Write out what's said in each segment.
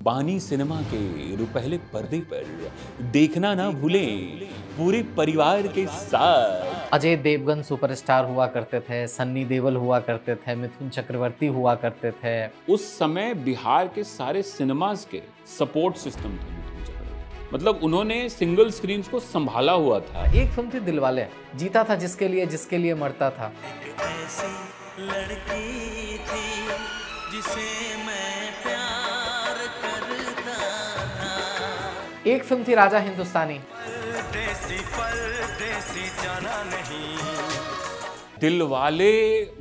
बानी सिनेमा के रुपहले पर्दे पर देखना ना भूलें पूरे परिवार के साथ। अजय देवगन सुपरस्टार हुआ करते थे, सन्नी देओल हुआ करते थे, मिथुन चक्रवर्ती हुआ करते थे। उस समय बिहार के सारे सिनेमाज के सपोर्ट सिस्टम थे मिथुन चक्रवर्ती। मतलब उन्होंने सिंगल स्क्रीन्स को संभाला हुआ था। एक फिल्म थी दिलवाले, जीता था जिसके लिए मरता था। एक ऐसी लड़की थी जिसे मैं प्यार करता था। एक फिल्म थी राजा हिंदुस्तानी। परदेसी जाना नहीं। दिलवाले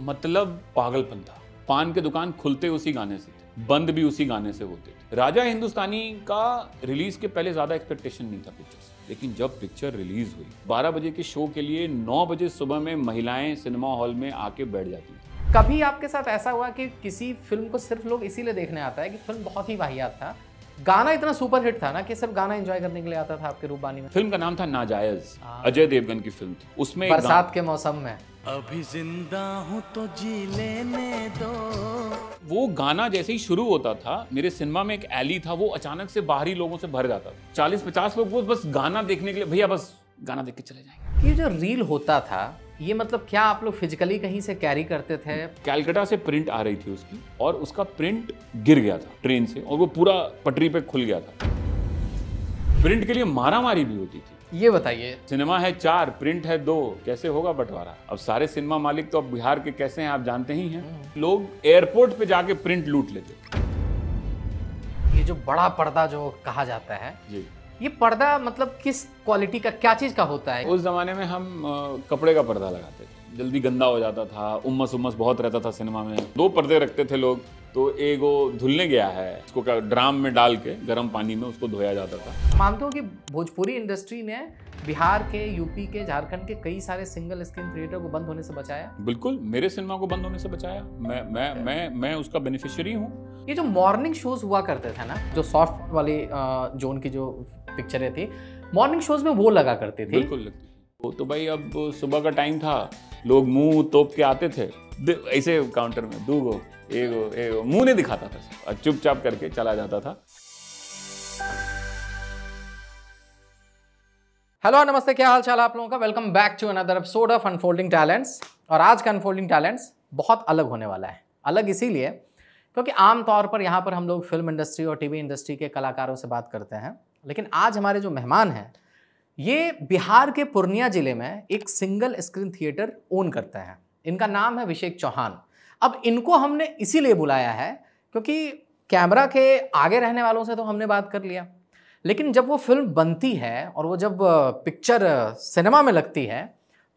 मतलब पागलपन था। पान के दुकान खुलते उसी गाने से थे, बंद भी उसी गाने से होते थे। राजा हिंदुस्तानी का रिलीज के पहले ज्यादा एक्सपेक्टेशन नहीं था पिक्चर से, लेकिन जब पिक्चर रिलीज हुई 12 बजे के शो के लिए 9 बजे सुबह में महिलाएं सिनेमा हॉल में आके बैठ जाती थी। कभी आपके साथ ऐसा हुआ कि किसी फिल्म को सिर्फ लोग इसीलिए देखने आता है कि फिल्म बहुत ही वाहियात था, गाना इतना सुपर हिट था ना कि सिर्फ गाना एंजॉय करने के लिए आता था आपके रूपबानी में? फिल्म का नाम था नाजायज, अजय देवगन की फिल्म थी। उसमें बरसात के मौसम में अभी जिंदा हूं तो जी लेने दो। वो गाना जैसे ही शुरू होता था, मेरे सिनेमा में एक एली था, वो अचानक से बाहरी लोगों से भर जाता था। 40-50 लोग वो बस गाना देखने के लिए, भैया बस गाना देख के चले जाएंगे। ये जो रील होता था, ये मतलब क्या आप लोग फिजिकली कहीं से कैरी करते थे? कैलकाटा से प्रिंट आ रही थी उसकी, और उसका प्रिंट गिर गया था ट्रेन से, और वो पूरा पटरी पे खुल गया था। प्रिंट के लिए मारामारी भी होती थी। ये बताइए, सिनेमा है 4, प्रिंट है 2, कैसे होगा बंटवारा? अब सारे सिनेमा मालिक तो अब बिहार के कैसे हैं आप जानते ही हैं। लोग एयरपोर्ट पे जाके प्रिंट लूट लेते। ये जो बड़ा पर्दा जो कहा जाता है जी, ये पर्दा मतलब किस क्वालिटी का, क्या चीज का होता है? उस जमाने में हम कपड़े का पर्दा लगाते थे, जल्दी गंदा हो जाता था, उम्मस बहुत रहता था सिनेमा में। 2 पर्दे रखते थे लोग, तो एक वो धुलने गया है, उसको ड्राम में डाल के गर्म पानी में उसको धोया जाता था। मानते हो कि भोजपुरी इंडस्ट्री ने बिहार के, यूपी के, झारखंड के कई सारे सिंगल स्क्रीन थिएटर को बंद होने से बचाया? बिल्कुल, मेरे सिनेमा को बंद होने से बचाया। मैं उसका बेनिफिशियरी हूँ। ये जो मॉर्निंग शोज हुआ करते थे ना, जो सॉफ्ट वाली जोन की जो पिक्चरें थी, मॉर्निंग शोज में वो लगा करती थी। बिल्कुल लगती थी वो। तो भाई अब सुबह का टाइम था, लोग मुंह तोप के आते थे ऐसे काउंटर में, 2 एगो मुंह नहीं दिखाता था और चुपचाप करके चला जाता था। हेलो नमस्ते, क्या हाल चाल आप लोगों का? Welcome back to another episode of unfolding talents. और आज का अनफोल्डिंग टैलेंट्स बहुत अलग होने वाला है। अलग इसीलिए क्योंकि आमतौर पर यहाँ पर हम लोग फिल्म इंडस्ट्री और टीवी इंडस्ट्री के कलाकारों से बात करते हैं, लेकिन आज हमारे जो मेहमान हैं ये बिहार के पूर्णिया जिले में एक सिंगल स्क्रीन थिएटर ओन करते हैं। इनका नाम है अभिषेक चौहान। अब इनको हमने इसीलिए बुलाया है क्योंकि कैमरा के आगे रहने वालों से तो हमने बात कर लिया, लेकिन जब वो फिल्म बनती है और वो जब पिक्चर सिनेमा में लगती है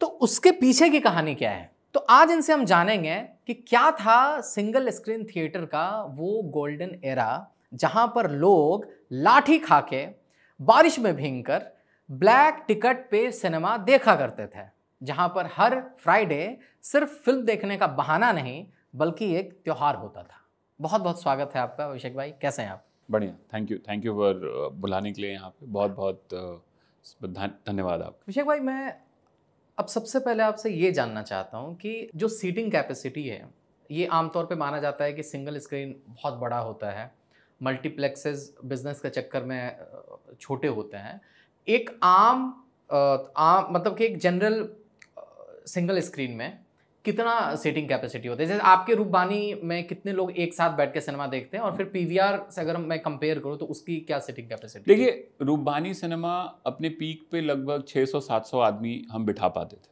तो उसके पीछे की कहानी क्या है। तो आज इनसे हम जानेंगे कि क्या था सिंगल स्क्रीन थिएटर का वो गोल्डन एरा जहां पर लोग लाठी खा के, बारिश में भीगकर, ब्लैक टिकट पे सिनेमा देखा करते थे, जहां पर हर फ्राइडे सिर्फ फिल्म देखने का बहाना नहीं बल्कि एक त्योहार होता था। बहुत बहुत स्वागत है आपका अभिषेक भाई, कैसे हैं आप? बढ़िया, थैंक यू फॉर बुलाने के लिए यहाँ पे। बहुत बहुत धन्यवाद आपका। अभिषेक भाई, मैं अब सबसे पहले आपसे ये जानना चाहता हूँ कि जो सीटिंग कैपेसिटी है, ये आमतौर पे माना जाता है कि सिंगल स्क्रीन बहुत बड़ा होता है, मल्टीप्लेक्सेस बिजनेस के चक्कर में छोटे होते हैं। एक आम मतलब कि एक जनरल सिंगल स्क्रीन में कितना सीटिंग कैपेसिटी होता है? जैसे आपके रूपबानी में कितने लोग एक साथ बैठ के सिनेमा देखते हैं, और फिर पीवीआर से अगर मैं कंपेयर करूं तो उसकी क्या सीटिंग कैपेसिटी? देखिए, रूपबानी सिनेमा अपने पीक पे लगभग 600-700 आदमी हम बिठा पाते थे,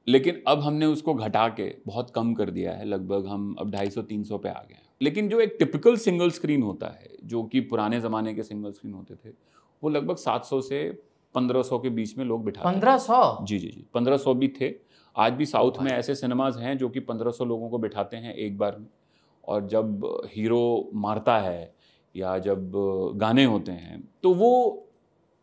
लेकिन अब हमने उसको घटा के बहुत कम कर दिया है। लगभग हम अब 250-300 पे आ गए हैं। लेकिन जो एक टिपिकल सिंगल स्क्रीन होता है, जो कि पुराने ज़माने के सिंगल स्क्रीन होते थे, वो लगभग 700 से 1500 के बीच में लोग बिठा। 1500? जी, 1500 भी थे। आज भी साउथ में ऐसे सिनेमाज हैं जो कि 1500 लोगों को बिठाते हैं एक बार में। और जब हीरो मारता है या जब गाने होते हैं तो वो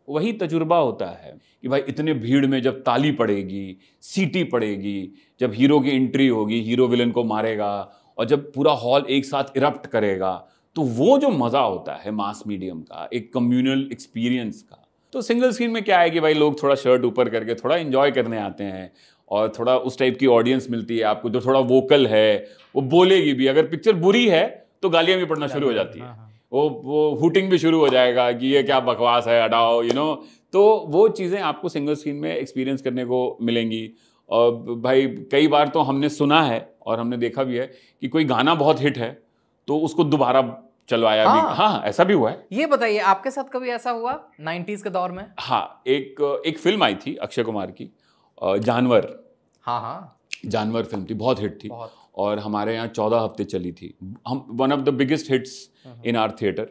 वही तजुर्बा होता है कि भाई इतने भीड़ में जब ताली पड़ेगी, सीटी पड़ेगी, जब हीरो की एंट्री होगी, हीरो विलन को मारेगा, और जब पूरा हॉल एक साथ इरप्ट करेगा, तो वो जो मज़ा होता है मास मीडियम का, एक कम्युनल एक्सपीरियंस का। तो सिंगल स्क्रीन में क्या है कि भाई लोग थोड़ा शर्ट ऊपर करके थोड़ा एंजॉय करने आते हैं, और थोड़ा उस टाइप की ऑडियंस मिलती है आपको जो थोड़ा वोकल है, वो बोलेगी भी। अगर पिक्चर बुरी है तो गालियां भी पड़ना शुरू हो जाती है। वो हुटिंग भी शुरू हो जाएगा कि ये क्या बकवास है, हटाओ, तो वो चीज़ें आपको सिंगल स्क्रीन में एक्सपीरियंस करने को मिलेंगी। और भाई कई बार तो हमने सुना है और हमने देखा भी है कि कोई गाना बहुत हिट है तो उसको दोबारा चलवाया भी। हाँ, ऐसा भी हुआ है। ये बताइए, आपके साथ कभी ऐसा हुआ 90s के दौर में? हाँ, एक फिल्म आई थी अक्षय कुमार की, जानवर। हाँ, जानवर फिल्म थी, बहुत हिट थी बहुत। और हमारे यहाँ 14 हफ्ते चली थी। हम one of the biggest hits in our theatre.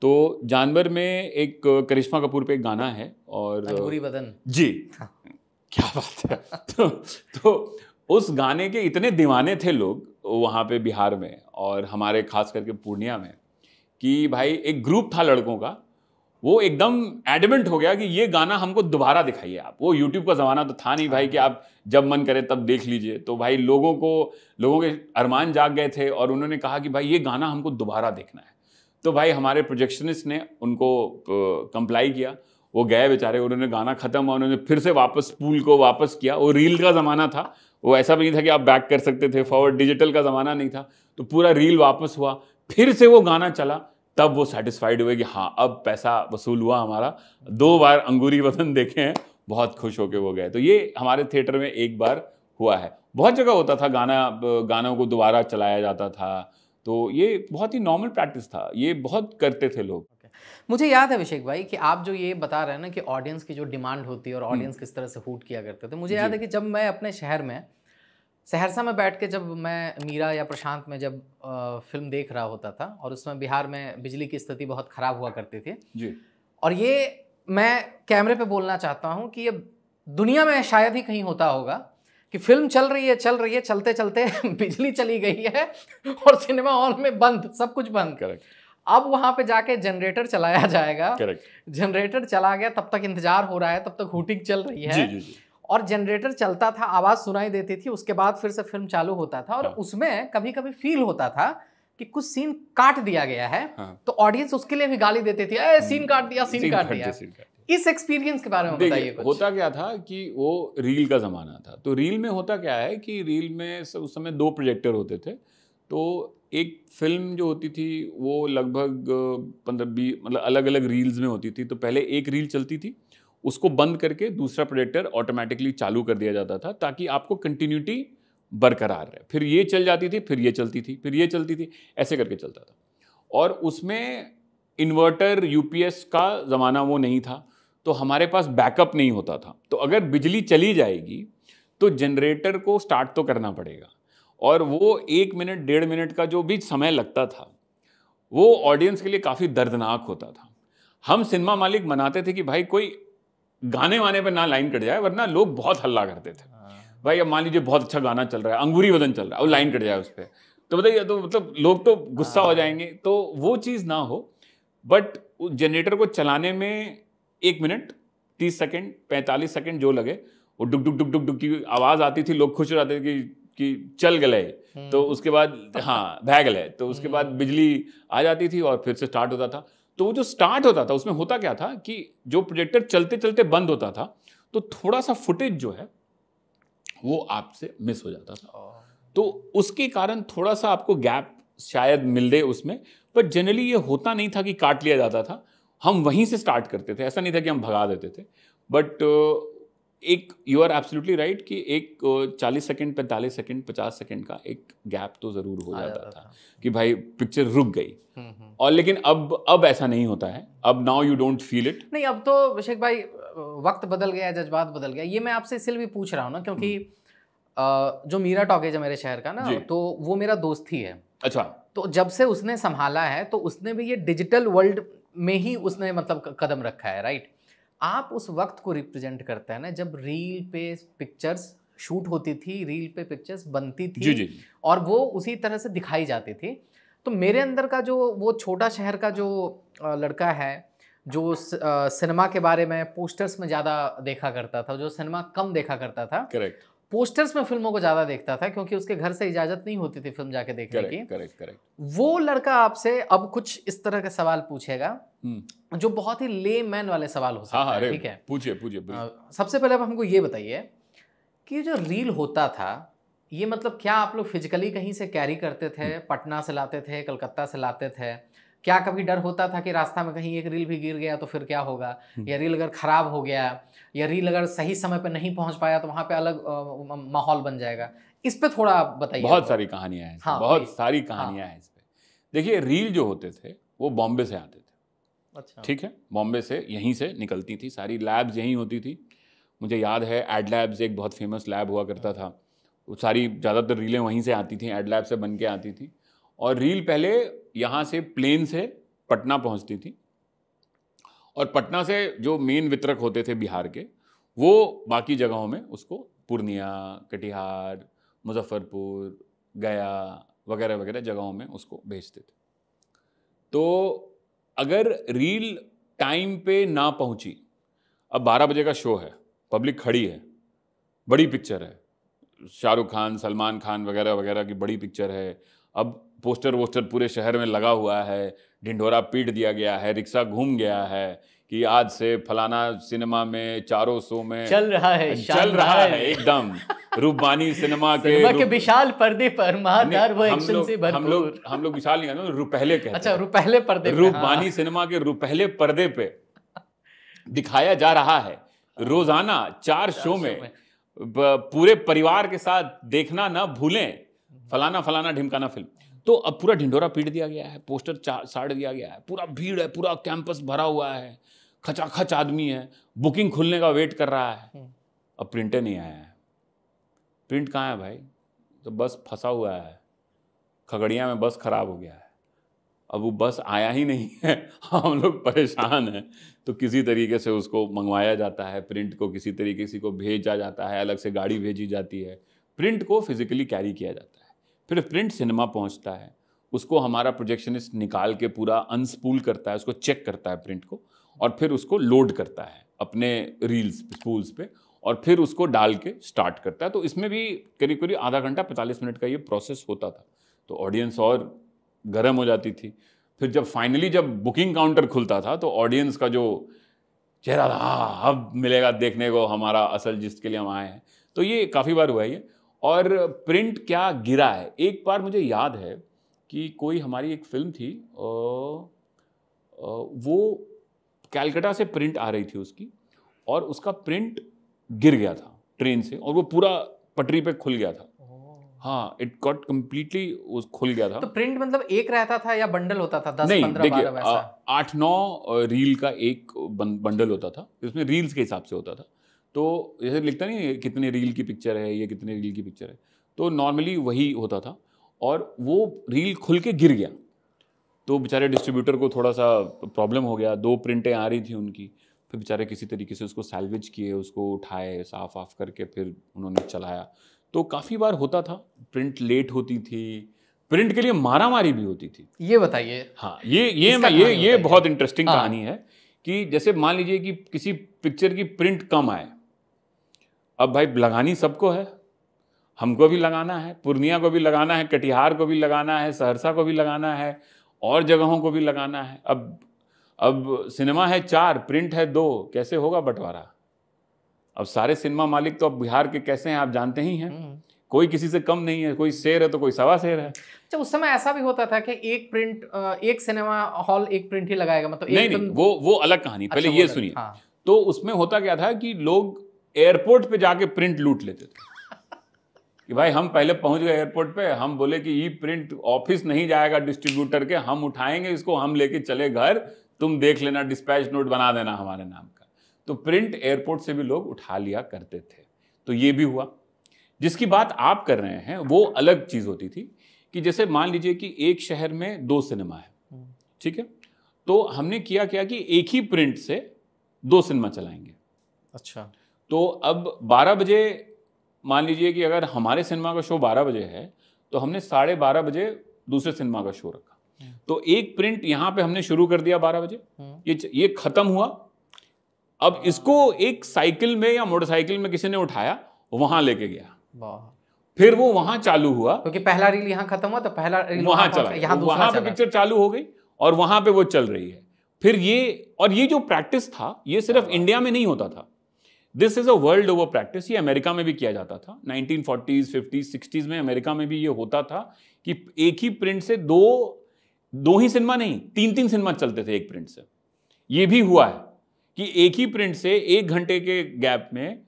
तो जानवर में एक करिश्मा कपूर पे एक गाना है और अंगूरी बदन जी, क्या बात है। तो उस गाने के इतने दीवाने थे लोग वहाँ पे बिहार में और हमारे खास करके पूर्णिया में कि भाई एक ग्रुप था लड़कों का, वो एकदम एडमेंट हो गया कि ये गाना हमको दोबारा दिखाइए आप। वो यूट्यूब का ज़माना तो था नहीं भाई कि आप जब मन करे तब देख लीजिए। तो भाई लोगों के अरमान जाग गए थे और उन्होंने कहा कि भाई ये गाना हमको दोबारा देखना है। तो भाई हमारे प्रोजेक्शनिस्ट ने उनको कंप्लाई किया, वो गए बेचारे, उन्होंने गाना ख़त्म हुआ, उन्होंने फिर से वापस पूल को वापस किया। वो रील का ज़माना था, वो ऐसा भी नहीं था कि आप बैक कर सकते थे, फॉरवर्ड डिजिटल का ज़माना नहीं था। तो पूरा रील वापस हुआ, फिर से वो गाना चला, तब वो सेटिस्फाइड हुए कि हाँ अब पैसा वसूल हुआ हमारा। 2 बार अंगूरी बदन देखे हैं, बहुत खुश होके वो गए। तो ये हमारे थिएटर में एक बार हुआ है। बहुत जगह होता था गानों को दोबारा चलाया जाता था, तो ये बहुत ही नॉर्मल प्रैक्टिस था, ये बहुत करते थे लोग। मुझे याद है अभिषेक भाई कि आप जो ये बता रहे हैं ना कि ऑडियंस की जो डिमांड होती है और ऑडियंस किस तरह से हूट किया करते थे, मुझे याद है कि जब मैं अपने शहर में सहरसा में बैठ के जब मैं मीरा या प्रशांत में जब फिल्म देख रहा होता था और उसमें बिहार में बिजली की स्थिति बहुत ख़राब हुआ करती थी जी। और ये मैं कैमरे पे बोलना चाहता हूँ कि ये दुनिया में शायद ही कहीं होता होगा कि फिल्म चल रही है चलते चलते बिजली चली गई है और सिनेमा हॉल में बंद, सब कुछ बंद। करेक्ट। अब वहाँ पे जाके जनरेटर चलाया जाएगा। करेक्ट। जनरेटर चला गया, तब तक इंतजार हो रहा है, तब तक हुटिंग चल रही है। जी। और जनरेटर चलता था, आवाज़ सुनाई देती थी, उसके बाद फिर से फिल्म चालू होता था और उसमें कभी कभी फील होता था कि कुछ सीन काट दिया गया है। तो ऑडियंस उसके लिए भी गाली देती थी, ए सीन काट दिया। इस एक्सपीरियंस के बारे में बताइए कुछ। होता क्या था कि वो रील का ज़माना था। तो रील में होता क्या है कि रील में उस समय 2 प्रोजेक्टर होते थे। तो एक फिल्म जो होती थी वो लगभग 15-20 मतलब अलग अलग रील्स में होती थी। तो पहले एक रील चलती थी, उसको बंद करके दूसरा प्रोजेक्टर ऑटोमेटिकली चालू कर दिया जाता था ताकि आपको कंटिन्यूटी बरकरार रहे। फिर ये चल जाती थी, फिर ये चलती थी, फिर ये चलती थी, ऐसे करके चलता था। और उसमें इन्वर्टर यूपीएस का ज़माना वो नहीं था, तो हमारे पास बैकअप नहीं होता था। तो अगर बिजली चली जाएगी तो जनरेटर को स्टार्ट तो करना पड़ेगा और वो 1 मिनट 1.5 मिनट का जो भी समय लगता था वो ऑडियंस के लिए काफ़ी दर्दनाक होता था। हम सिनेमा मालिक मनाते थे कि भाई कोई गाने वाने पे ना लाइन कट जाए, वरना लोग बहुत हल्ला करते थे। भाई अब मान लीजिए बहुत अच्छा गाना चल रहा है, अंगूरी बदन चल रहा है और लाइन कट जाए उस पर, तो बताइए, तो मतलब लोग तो गुस्सा हो जाएंगे। तो वो चीज़ ना हो, बट जनरेटर को चलाने में 1 मिनट 30 सेकेंड 45 सेकेंड जो लगे, वो डुक डुक डुक डुक डुक की आवाज़ आती थी, लोग खुश हो जाते थे कि चल गए। तो उसके बाद हाँ भै गए, तो उसके बाद बिजली आ जाती थी और फिर से स्टार्ट होता था। तो वो जो स्टार्ट होता था उसमें होता क्या था कि जो प्रोजेक्टर चलते चलते बंद होता था तो थोड़ा सा फुटेज जो है वो आपसे मिस हो जाता था। तो उसके कारण थोड़ा सा आपको गैप शायद मिल दे उसमें, पर जनरली ये होता नहीं था कि काट लिया जाता था। हम वहीं से स्टार्ट करते थे, ऐसा नहीं था कि हम भगा देते थे। बट एक यू आर एब्सोल्युटली राइट कि एक 40 सेकेंड 45 सेकेंड 50 सेकेंड का एक गैप तो ज़रूर हो जाता था कि भाई पिक्चर रुक गई। और लेकिन अब ऐसा नहीं होता है। अब now you don't feel it. नहीं, अब तो अभिषेक भाई वक्त बदल गया, जज्बात बदल गया। ये मैं आपसे इसलिए भी पूछ रहा हूँ ना क्योंकि जो मीरा टॉकीज है मेरे शहर का ना, तो वो मेरा दोस्त ही है। अच्छा। तो जब से उसने संभाला है तो उसने भी ये डिजिटल वर्ल्ड में ही उसने मतलब कदम रखा है, राइट। आप उस वक्त को रिप्रेजेंट करते हैं ना जब रील पे पिक्चर्स शूट होती थी, रील पे पिक्चर्स बनती थी। जी। और वो उसी तरह से दिखाई जाती थी। तो मेरे अंदर का जो वो छोटा शहर का जो लड़का है जो सिनेमा के बारे में पोस्टर्स में ज़्यादा देखा करता था, जो सिनेमा कम देखा करता था, करेक्ट, पोस्टर्स में फिल्मों को ज़्यादा देखता था क्योंकि उसके घर से इजाज़त नहीं होती थी फिल्म जाके देखने की। करेक्ट। वो लड़का आपसे अब कुछ इस तरह के सवाल पूछेगा जो बहुत ही लेमैन वाले सवाल हो सकते हैं। ठीक है, पूछिए। सबसे पहले आप हमको ये बताइए कि जो रील होता था ये मतलब क्या आप लोग फिजिकली कहीं से कैरी करते थे, पटना से लाते थे, कलकत्ता से लाते थे, क्या कभी डर होता था कि रास्ता में कहीं एक रील भी गिर गया तो फिर क्या होगा, या रील अगर खराब हो गया, या रील अगर सही समय पे नहीं पहुंच पाया तो वहां पे अलग माहौल बन जाएगा? इस पे थोड़ा बताइए। बहुत सारी कहानियां हैं, हाँ, बहुत please। सारी कहानियां हैं इस पे। देखिए, रील जो होते थे वो बॉम्बे से आते थे। अच्छा। ठीक है, बॉम्बे से यहीं से निकलती थी, सारी लैब्स यहीं होती थी। मुझे याद है एड लैब्स एक बहुत फेमस लैब हुआ करता था, वो सारी ज़्यादातर रीलें वहीं से आती थी, एड लैब से बन के आती थी। और रील पहले यहाँ से प्लेन से पटना पहुँचती थी, और पटना से जो मेन वितरक होते थे बिहार के, वो बाकी जगहों में उसको पूर्णिया, कटिहार, मुजफ्फरपुर, गया वगैरह वगैरह जगहों में उसको भेजते थे। तो अगर रील टाइम पे ना पहुंची, अब 12 बजे का शो है, पब्लिक खड़ी है, बड़ी पिक्चर है, शाहरुख खान, सलमान खान वगैरह वगैरह की बड़ी पिक्चर है, अब पोस्टर वोस्टर पूरे शहर में लगा हुआ है, ढिंढोरा पीट दिया गया है, रिक्शा घूम गया है कि आज से फलाना सिनेमा में चारों शो में चल रहा है एकदम रूपबानी सिनेमा के विशाल पर्दे पर महादार वो एक्शन से भरपूर। हम लोग विशाल नहीं कहते, रुपहले कहते हैं। अच्छा, रुपहले पर्दे पे, रूपबानी सिनेमा के रुपहले पर्दे पे दिखाया जा रहा है रोजाना 4 शो में। पूरे परिवार के साथ देखना ना भूलें फलाना फलाना ढिमकाना फिल्म। तो अब पूरा ढिंढोरा पीट दिया गया है, पोस्टर साड़ दिया गया है, पूरा भीड़ है, पूरा कैंपस भरा हुआ है, खचाखच आदमी है, बुकिंग खुलने का वेट कर रहा है। अब प्रिंटर नहीं आया है। प्रिंट कहाँ है भाई? तो बस फंसा हुआ है, खगड़िया में बस खराब हो गया है, अब वो बस आया ही नहीं है। हम लोग परेशान हैं। तो किसी तरीके से उसको मंगवाया जाता है, प्रिंट को किसी तरीके से को भेजा जाता है, अलग से गाड़ी भेजी जाती है, प्रिंट को फिजिकली कैरी किया जाता है, फिर प्रिंट सिनेमा पहुंचता है, उसको हमारा प्रोजेक्शनिस्ट निकाल के पूरा अनस्पूल करता है, उसको चेक करता है प्रिंट को, और फिर उसको लोड करता है अपने रील्स स्पूल्स पे, और फिर उसको डाल के स्टार्ट करता है। तो इसमें भी करीब करीब आधा घंटा 45 मिनट का ये प्रोसेस होता था। तो ऑडियंस और गर्म हो जाती थी। फिर जब फाइनली जब बुकिंग काउंटर खुलता था तो ऑडियंस का जो चेहरा था, हाँ अब मिलेगा देखने को हमारा असल जिसके लिए हम आए हैं। तो ये काफ़ी बार हुआ है ये। और प्रिंट क्या गिरा है, एक बार मुझे याद है कि कोई हमारी एक फिल्म थी, वो कैलकाटा से प्रिंट आ रही थी उसकी, और उसका प्रिंट गिर गया था ट्रेन से, और वो पूरा पटरी पे खुल गया था। हाँ, इट गॉट कम्प्लीटली खुल गया था। तो प्रिंट मतलब एक रहता था या बंडल होता था? 10, नहीं, 15, 12 वैसा? 8-9 रील का एक बंडल होता था, इसमें रील्स के हिसाब से होता था। तो जैसे लिखता नहीं कितने रील की पिक्चर है, ये कितने रील की पिक्चर है, तो नॉर्मली वही होता था। और वो रील खुल के गिर गया, तो बेचारे डिस्ट्रीब्यूटर को थोड़ा सा प्रॉब्लम हो गया। 2 प्रिंटें आ रही थी उनकी, फिर बेचारे किसी तरीके से उसको सैल्वेज किए, उसको उठाए, साफ आफ करके फिर उन्होंने चलाया। तो काफ़ी बार होता था, प्रिंट लेट होती थी, प्रिंट के लिए मारामारी भी होती थी। ये बताइए। हाँ, ये बहुत इंटरेस्टिंग कहानी है कि जैसे मान लीजिए कि किसी पिक्चर की प्रिंट कम आए, अब भाई लगानी सबको है, हमको भी लगाना है, पूर्णिया को भी लगाना है, कटिहार को भी लगाना है, सहरसा को भी लगाना है, और जगहों को भी लगाना है। अब सिनेमा है 4, प्रिंट है 2, कैसे होगा बंटवारा? अब सारे सिनेमा मालिक तो अब बिहार के कैसे हैं आप जानते ही हैं, कोई किसी से कम नहीं है, कोई शेर है तो कोई सवा शेर है। अच्छा, उस समय ऐसा भी होता था कि एक प्रिंट, एक सिनेमा हॉल एक प्रिंट ही लगाएगा, मतलब नहीं, वो अलग कहानी। पहले ये सुनिए। हाँ। तो उसमें होता क्या था कि लोग एयरपोर्ट पे जाके प्रिंट लूट लेते थे कि भाई हम पहले पहुंच गए एयरपोर्ट पे, हम बोले कि ये प्रिंट ऑफिस नहीं जाएगा डिस्ट्रीब्यूटर के, हम उठाएंगे इसको, हम लेके चले घर, तुम देख लेना, डिस्पैच नोट बना देना हमारे नाम का। तो प्रिंट एयरपोर्ट से भी लोग उठा लिया करते थे। तो ये भी हुआ। जिसकी बात आप कर रहे हैं वो अलग चीज़ होती थी कि जैसे मान लीजिए कि एक शहर में 2 सिनेमा है, ठीक है, तो हमने किया क्या कि एक ही प्रिंट से 2 सिनेमा चलाएंगे। अच्छा। तो अब 12 बजे मान लीजिए कि अगर हमारे सिनेमा का शो 12 बजे है तो हमने 12:30 बजे दूसरे सिनेमा का शो रखा। तो एक प्रिंट यहाँ पे हमने शुरू कर दिया 12 बजे, ये खत्म हुआ। अब इसको एक साइकिल में या मोटरसाइकिल में किसी ने उठाया, वहां लेके गया, फिर वो वहां चालू हुआ, क्योंकि पहला रील यहाँ खत्म हुआ तो पहला रील वहां चला, वहां पे पिक्चर चालू हो गई और वहां पे वो चल रही है। फिर ये जो प्रैक्टिस था ये सिर्फ इंडिया में नहीं होता था, this is a world over practice. ये अमेरिका में भी किया जाता था। 1940s, 50s, 60s में अमेरिका में भी ये होता था कि एक ही प्रिंट से 2 2 ही सिनेमा नहीं, 3-3 सिनेमा चलते थे एक प्रिंट से। ये भी हुआ है कि एक ही प्रिंट से 1 घंटे के गैप में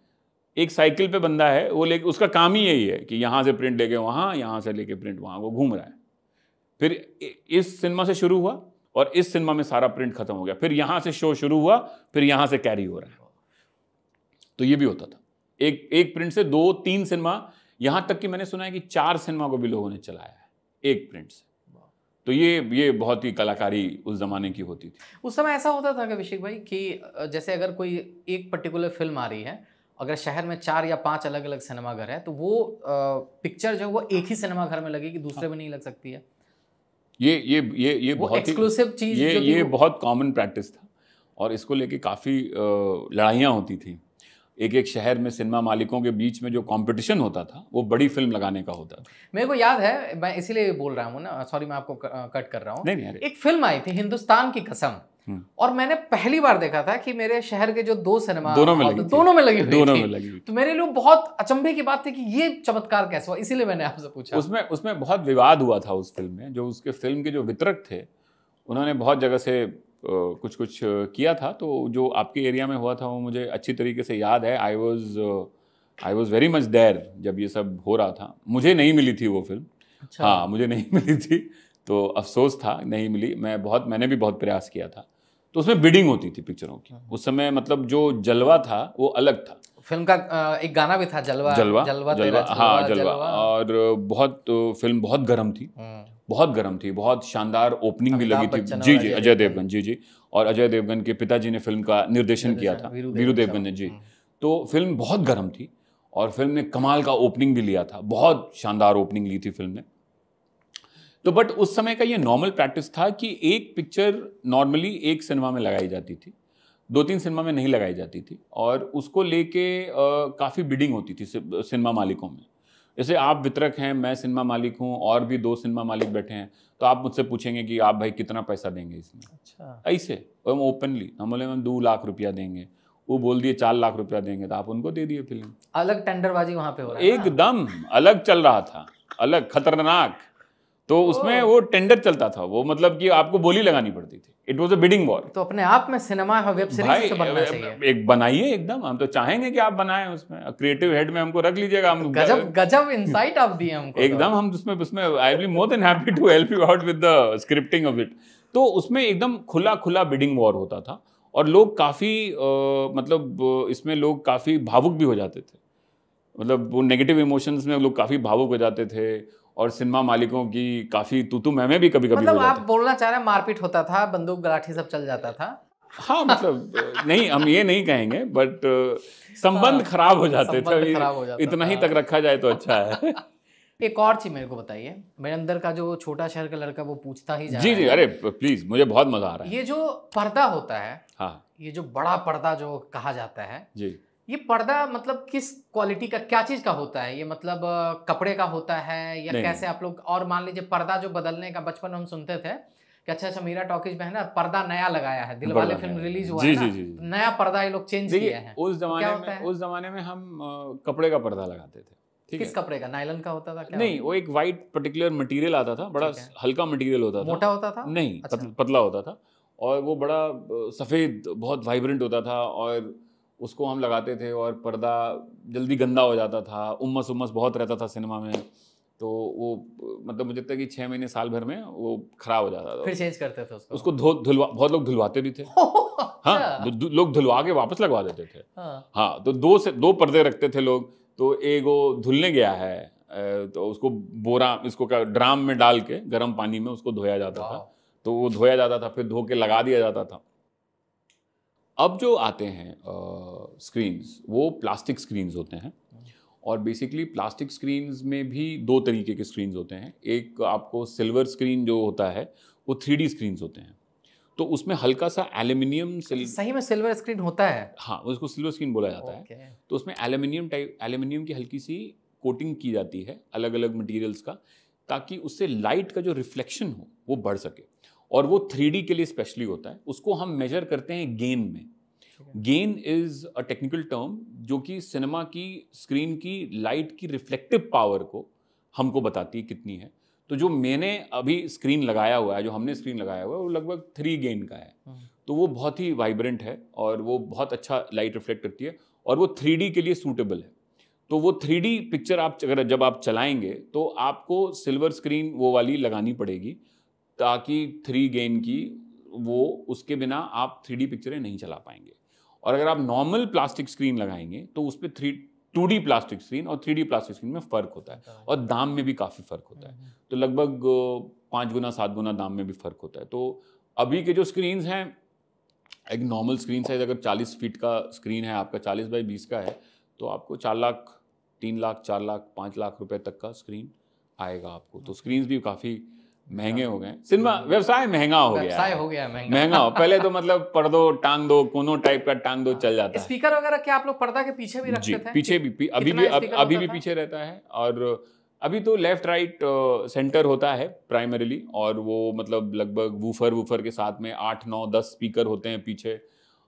एक साइकिल पे बंदा है, वो लेके, उसका काम ही यही है कि यहाँ से प्रिंट लेके वहाँ, यहाँ से लेके प्रिंट वहाँ, वो घूम रहा है। फिर इस सिनेमा से शुरू हुआ और इस सिनेमा में सारा प्रिंट खत्म हो गया, फिर यहाँ से शो शुरू हुआ, फिर यहाँ से कैरी हो रहा है। तो ये भी होता था, एक प्रिंट से 2-3 सिनेमा, यहाँ तक कि मैंने सुना है कि 4 सिनेमा को भी लोगों ने चलाया है एक प्रिंट से। तो ये बहुत ही कलाकारी उस जमाने की होती थी। उस समय ऐसा होता था कि अभिषेक भाई कि जैसे अगर कोई एक पर्टिकुलर फिल्म आ रही है, अगर शहर में 4 या 5 अलग अलग सिनेमाघर है, तो वो पिक्चर जो है वो एक ही सिनेमाघर में लगेगी, दूसरे में नहीं लग सकती है। ये बहुत एक्सक्लूसिव चीज, ये बहुत कॉमन प्रैक्टिस था और इसको लेके काफ़ी लड़ाइयाँ होती थी। एक शहर में सिनेमा मालिकों के बीच में जो कंपटीशन होता था वो बड़ी फिल्म लगाने का होता था। मेरे को याद है, मैं इसीलिए बोल रहा हूँ ना, सॉरी मैं आपको कट कर रहा हूँ। नहीं, एक फिल्म आई थी हिंदुस्तान की कसम, और मैंने पहली बार देखा था कि मेरे शहर के जो 2 सिनेमा दोनों में लगी हुई। तो मेरे लिए बहुत अचंभे की बात थी कि ये चमत्कार कैसे हुआ, इसीलिए मैंने आपसे पूछा। उसमें बहुत विवाद हुआ था उस फिल्म में। जो उसके फिल्म के जो वितरक थे उन्होंने बहुत जगह से कुछ किया था। तो जो आपके एरिया में हुआ था वो मुझे अच्छी तरीके से याद है। I was very much there जब ये सब हो रहा था। मुझे नहीं मिली थी वो फिल्म। अच्छा। हाँ, मुझे नहीं मिली थी, तो अफसोस था नहीं मिली। मैंने भी बहुत प्रयास किया था। तो उसमें बिडिंग होती थी पिक्चरों की उस समय। मतलब जो जलवा था वो अलग था। फिल्म का एक गाना भी था, जलवा। हाँ, जलवा। और फिल्म बहुत गर्म थी, बहुत गर्म थी, बहुत शानदार ओपनिंग भी लगी थी। जी, अजय देवगन जी। और अजय देवगन के पिताजी ने फिल्म का निर्देशन किया था, वीरू देवगन ने जी। तो फिल्म बहुत गर्म थी और फिल्म ने कमाल का ओपनिंग भी लिया था, बहुत शानदार ओपनिंग ली थी फिल्म ने। तो बट उस समय का ये नॉर्मल प्रैक्टिस था कि एक पिक्चर नॉर्मली एक सिनेमा में लगाई जाती थी, 2-3 सिनेमा में नहीं लगाई जाती थी, और उसको लेके काफ़ी बिडिंग होती थी सिनेमा मालिकों में। जैसे आप वितरक हैं, मैं सिनेमा मालिक हूँ, और भी 2 सिनेमा मालिक बैठे हैं, तो आप मुझसे पूछेंगे कि आप भाई कितना पैसा देंगे इसमें। अच्छा। ऐसे हम ओपनली हम बोले हम 2 लाख रुपया देंगे, वो बोल दिए 4 लाख रुपया देंगे, तो आप उनको दे दिए फिल्म। अलग टेंडरबाजी वहाँ पे हो रहा है। एकदम अलग चल रहा था, अलग खतरनाक। तो उसमें वो टेंडर चलता था, वो मतलब कि आपको बोली लगानी पड़ती थी। It was a bidding war. तो अपने आप में सिनेमा वेब सीरीज बनना चाहिए। एक बनाइए एकदम, हम तो चाहेंगे कि आप बनाएं, उसमें क्रिएटिव हेड में हमको रख लीजिएगा। हम गजब इंसाइट आप दिए हमको एकदम। हम उसमें I will be more than happy to help you out with the scripting of it. तो उसमें एकदम खुला बिडिंग वॉर होता था और लोग काफ़ी मतलब इसमें लोग काफ़ी भावुक भी हो जाते थे। मतलब वो नेगेटिव इमोशंस में लोग काफ़ी भावुक हो जाते थे और सिनेमा मालिकों की काफ़ी तू मैं भी कभी-कभी मतलब आप बोलना चाह रहे हैं मारपीट होता था, बंदूक गलाठी सब चल जाता था। हाँ, मतलब नहीं, हम ये नहीं कहेंगे, बट संबंध खराब हो जाते थे। इतना ही तक रखा जाए तो अच्छा है। एक और चीज मेरे को बताइए, मेरे अंदर का जो छोटा शहर का लड़का वो पूछता ही जा जी रहा है। अरे प्लीज, मुझे बहुत मजा आ रहा है। ये जो पर्दा होता है, हाँ, ये जो बड़ा पर्दा जो कहा जाता है जी, ये पर्दा मतलब किस क्वालिटी का, क्या चीज का होता है? ये मतलब कपड़े का होता है या कैसे आप लोग? और मान लीजिए पर्दा जो बदलने का, बचपन में हम सुनते थे कि अच्छा मीरा टॉकीज में है ना पर्दा नया लगाया है, दिलवाले फिल्म रिलीज हुआ है ना, नया पर्दा ये लोग चेंज किए हैं। उस जमाने में हम कपड़े का पर्दा लगाते थे। ठीक किस कपड़े का? नायलन का होता था क्या? नहीं, वो एक वाइट पर्टिकुलर मटेरियल आता था, बड़ा हल्का मटेरियल होता था। मोटा होता था? नहीं, पतला होता था और वो बड़ा सफ़ेद, बहुत वाइब्रेंट होता था और उसको हम लगाते थे और पर्दा जल्दी गंदा हो जाता था। उम्मस बहुत रहता था सिनेमा में, तो वो मतलब मुझे लगता है कि 6 महीने साल भर में वो खराब हो जाता था। फिर चेंज करते थे उसको बहुत लोग धुलवाते भी थे। हाँ, लोग धुलवा के वापस लगवा देते थे। हाँ, तो 2 पर्दे रखते थे लोग। तो एक वो धुलने गया है तो उसको इसको ड्राम में डाल के गर्म पानी में उसको धोया जाता था। तो वो धोया जाता था, फिर धो के लगा दिया जाता था। अब जो आते हैं स्क्रीन्स, वो प्लास्टिक स्क्रीन्स होते हैं और बेसिकली प्लास्टिक स्क्रीन्स में भी 2 तरीके के स्क्रीन्स होते हैं। एक आपको सिल्वर स्क्रीन जो होता है वो 3D स्क्रीन्स होते हैं, तो उसमें हल्का सा एल्यूमिनियम सही में सिल्वर स्क्रीन होता है? हाँ, उसको सिल्वर स्क्रीन बोला जाता है। तो उसमें एल्यूमिनियम की हल्की सी कोटिंग की जाती है अलग अलग मटेरियल्स का, ताकि उससे लाइट का जो रिफ्लेक्शन हो वो बढ़ सके। और वो 3D के लिए स्पेशली होता है। उसको हम मेजर करते हैं गेन में। Gain is a technical term जो कि सिनेमा की स्क्रीन की लाइट की रिफ्लेक्टिव पावर को हमको बताती है कितनी है। तो जो मैंने अभी स्क्रीन लगाया हुआ है, जो हमने स्क्रीन लगाया हुआ है, वो लगभग 3 गेन का है। तो वो बहुत ही वाइब्रेंट है और वो बहुत अच्छा लाइट रिफ्लेक्ट करती है और वो 3D के लिए सूटेबल है। तो वो 3D पिक्चर आप अगर जब आप चलाएंगे तो आपको सिल्वर स्क्रीन वो वाली लगानी पड़ेगी, ताकि 3 गेन की वो उसके बिना आप 3D पिक्चरें नहीं चला पाएंगे। और अगर आप नॉर्मल प्लास्टिक स्क्रीन लगाएंगे तो उस पर 2D प्लास्टिक स्क्रीन और 3D प्लास्टिक स्क्रीन में फ़र्क होता है और दाम में भी काफ़ी फ़र्क होता है। तो लगभग 5 गुना 7 गुना दाम में भी फ़र्क होता है। तो अभी के जो स्क्रीन्स हैं, एक नॉर्मल स्क्रीन साइज अगर 40 फीट का स्क्रीन है आपका, 40 बाई 20 का है, तो आपको 4 लाख, 3 लाख, 4 लाख, 5 लाख रुपए तक का स्क्रीन आएगा आपको। तो स्क्रीन्स भी काफ़ी महंगे हो गए। सिनेमा व्यवसाय महंगा हो गया, व्यवसाय हो गया महंगा हो। पहले तो मतलब पर्दो टांग दो, कोनो टाइप का टांग दो, चल जाता है। स्पीकर वगैरह क्या आप लोग पर्दा के पीछे भी रखते थे? पीछे भी अभी भी पीछे रहता है। और अभी तो लेफ्ट राइट सेंटर होता है प्राइमरीली, और वो मतलब लगभग वूफर के साथ में 8 9 10 स्पीकर होते हैं पीछे,